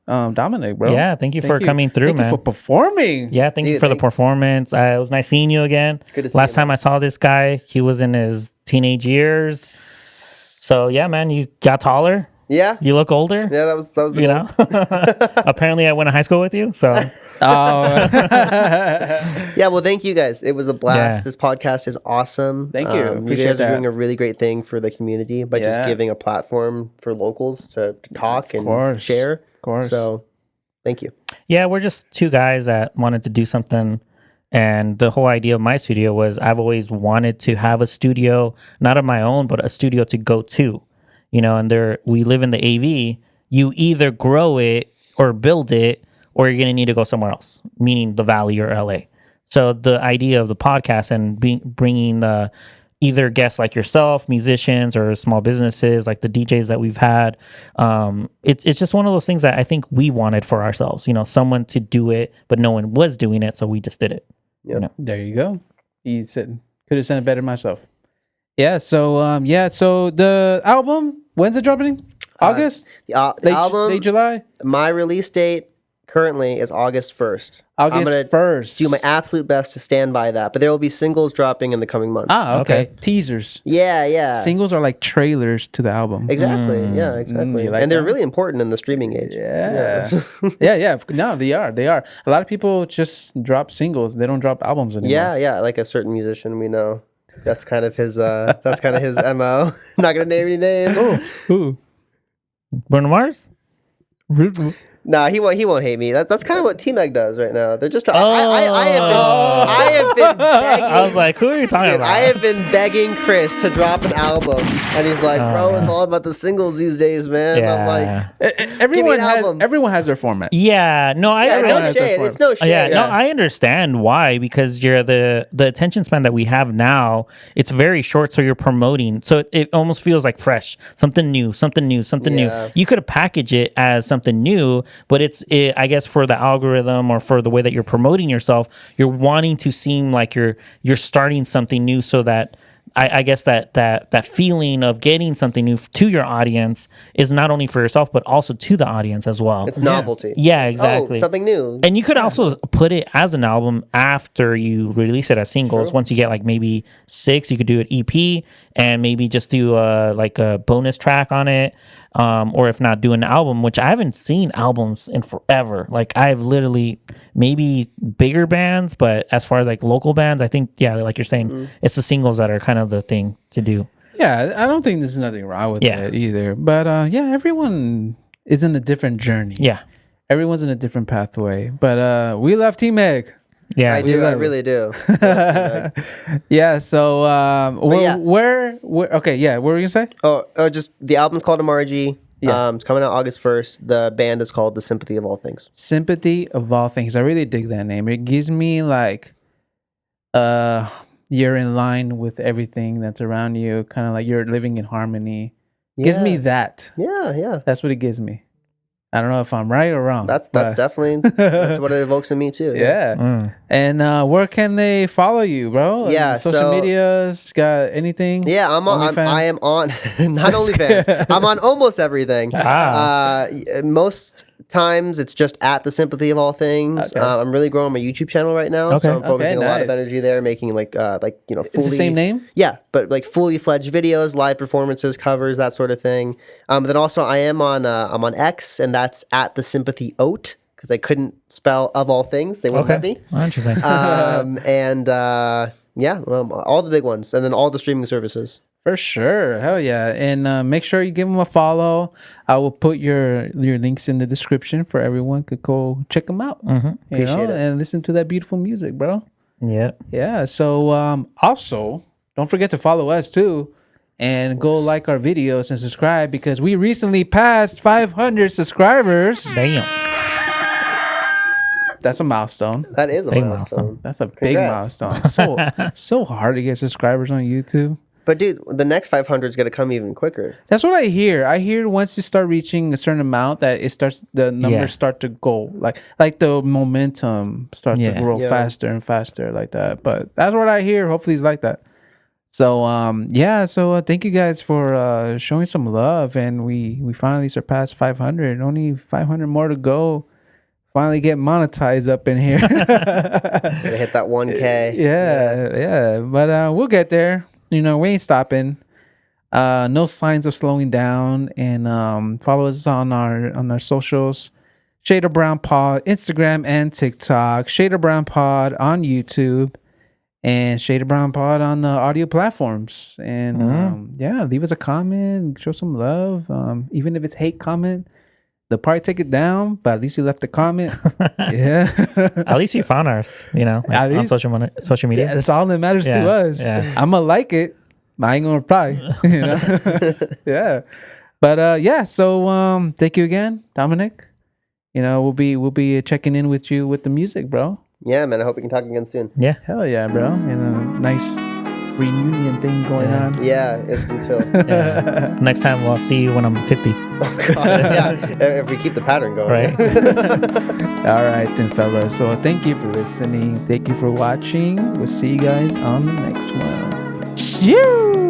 Dominic, bro. Yeah, thank you for coming through, thank man. you for performing. Yeah, thank you for the performance. It was nice seeing you again. Good to see Last you, time I saw this guy, he was in his teenage years. So yeah, man, you got taller. Yeah. You look older. Yeah, that was the You goal. know, apparently I went to high school with you. So Oh, Yeah, well, thank you guys. It was a blast. Yeah. This podcast is awesome. Thank you. You Appreciate guys are that. doing a really great thing for the community by just Yeah. giving a platform for locals to talk and course. share. Of course. So, thank you. yeah, we're just two guys that wanted to do something. And the whole idea of my studio was I've always wanted to have a studio, not of my own, but a studio to go to. You know, and we live in the AV. You either grow it or build it, or you're going to need to go somewhere else, meaning the Valley or LA. So the idea of the podcast and bringing either guests like yourself, musicians, or small businesses like the DJs that we've had, it's just one of those things that I think we wanted for ourselves. You know, someone to do it, but no one was doing it, so we just did it. Yep. You know? there you go. You said could have said it better myself. Yeah. So So the album, when's it dropping? August. The late album, July. my release date currently is August 1st. I'm August gonna 1st. do my absolute best to stand by that, but there will be singles dropping in the coming months. Ah, okay. Okay. Teasers. Yeah. Singles are like trailers to the album. Exactly. Yeah, exactly. you like and they're that? really important in the streaming age. Yeah. Yeah. yeah. No, they are. They are. A lot of people just drop singles. They don't drop albums anymore. Yeah, like a certain musician we know. That's kind of his MO. Not gonna name any names. Ooh. Bruno Mars? Nah, he won't hate me. That's kind of what T-Mag does right now. They're just trying. Oh. I have been begging. I was like, who are you talking Dude, about? I have been begging Chris to drop an album, and he's like, "Bro, it's all about the singles these days, man." I'm like, Everyone has album. everyone has their format. Yeah, no, I "Yeah, really no shade. It's no shade." Yeah, no, I understand why, because you're the attention span that we have now, it's very short, so you're promoting. So it almost feels like fresh, something new. Yeah. You could package it as something new, but I guess for the algorithm or for the way that you're promoting yourself, you're wanting to seem like you're starting something new, so that I guess that feeling of getting something new to your audience is not only for yourself but also to the audience as well. It's novelty. Yeah, It's, exactly. something new. And you could also put it as an album after you release it as singles. Once you get like maybe 6, you could do an EP, and maybe just do like a bonus track on it, or if not, do an album, which I haven't seen albums in forever. Like I've literally maybe bigger bands, but as far as like local bands, I think like you're saying, it's the singles that are kind of the thing to do. Yeah, I don't think there's nothing wrong with Yeah. it either. But everyone is in a different journey. Yeah. Everyone's in a different pathway. But we love T-Meg. Yeah. I do. I really do. Yeah. So where? Okay. Yeah. What were you gonna say? Oh, just the album's called Emargy. Yeah. It's coming out August 1st. The band is called the Sympathy of All Things. Sympathy of All Things. I really dig that name. It gives me like, you're in line with everything that's around you. Kind of like you're living in harmony. It gives me that. Yeah. That's what it gives me. I don't know if I'm right or wrong. That's definitely that's what it evokes in me too. Yeah. And where can they follow you, bro? Yeah, Social medias, got anything? Yeah, I'm on. I am on. Not OnlyFans. I'm on almost everything. Most times it's just at the Sympathy of All Things. Okay. I'm really growing my YouTube channel right now, so I'm focusing a lot of nice. energy there, making like fully. It's the same name? Yeah, but like fully fledged videos, live performances, covers, that sort of thing. Then also I am on I'm on X, and that's at the Sympathy Oat, because I couldn't spell of all things. They wouldn't let me. Interesting. All the big ones, and then all the streaming services. For sure. Hell yeah. And make sure you give them a follow. I will put your links in the description for everyone could go check them out. Appreciate it. And listen to that beautiful music, bro. Yeah. Yeah. So also, don't forget to follow us too. And go like our videos and subscribe, because we recently passed 500 subscribers. Damn. That's a milestone. That is a Big milestone. That's a big Congrats. milestone. So hard to get subscribers on YouTube. But dude, the next 500 is gonna come even quicker. That's what I hear. I hear once you start reaching a certain amount, that the numbers start to go like the momentum starts to grow faster and faster like that. But that's what I hear. Hopefully it's like that. So So thank you guys for showing some love, and we finally surpassed 500. Only 500 more to go. Finally get monetized up in here. Gonna hit that 1K. Yeah. But we'll get there. We ain't stopping. No signs of slowing down. And follow us on our socials. Shader Brown Pod, Instagram and TikTok. Shader Brown Pod on YouTube. And Shader Brown Pod on the audio platforms. And leave us a comment. Show some love. Even if it's hate comment, they'll probably take it down, but at least you left a comment. Yeah. At least you found ours, on social media. Yeah, that's all that matters to us. Yeah. I'm going to like it. I ain't going to reply. Yeah. But so thank you again, Dominic. We'll be checking in with you with the music, bro. Yeah, man. I hope we can talk again soon. Yeah. Hell yeah, bro. And a nice reunion thing going on. Yeah, it's been chill. Yeah. Next time we'll see you when I'm 50. Oh God. Yeah, if we keep the pattern going. Right. All right then, fellas. So thank you for listening. Thank you for watching. We'll see you guys on the next one. Cheers.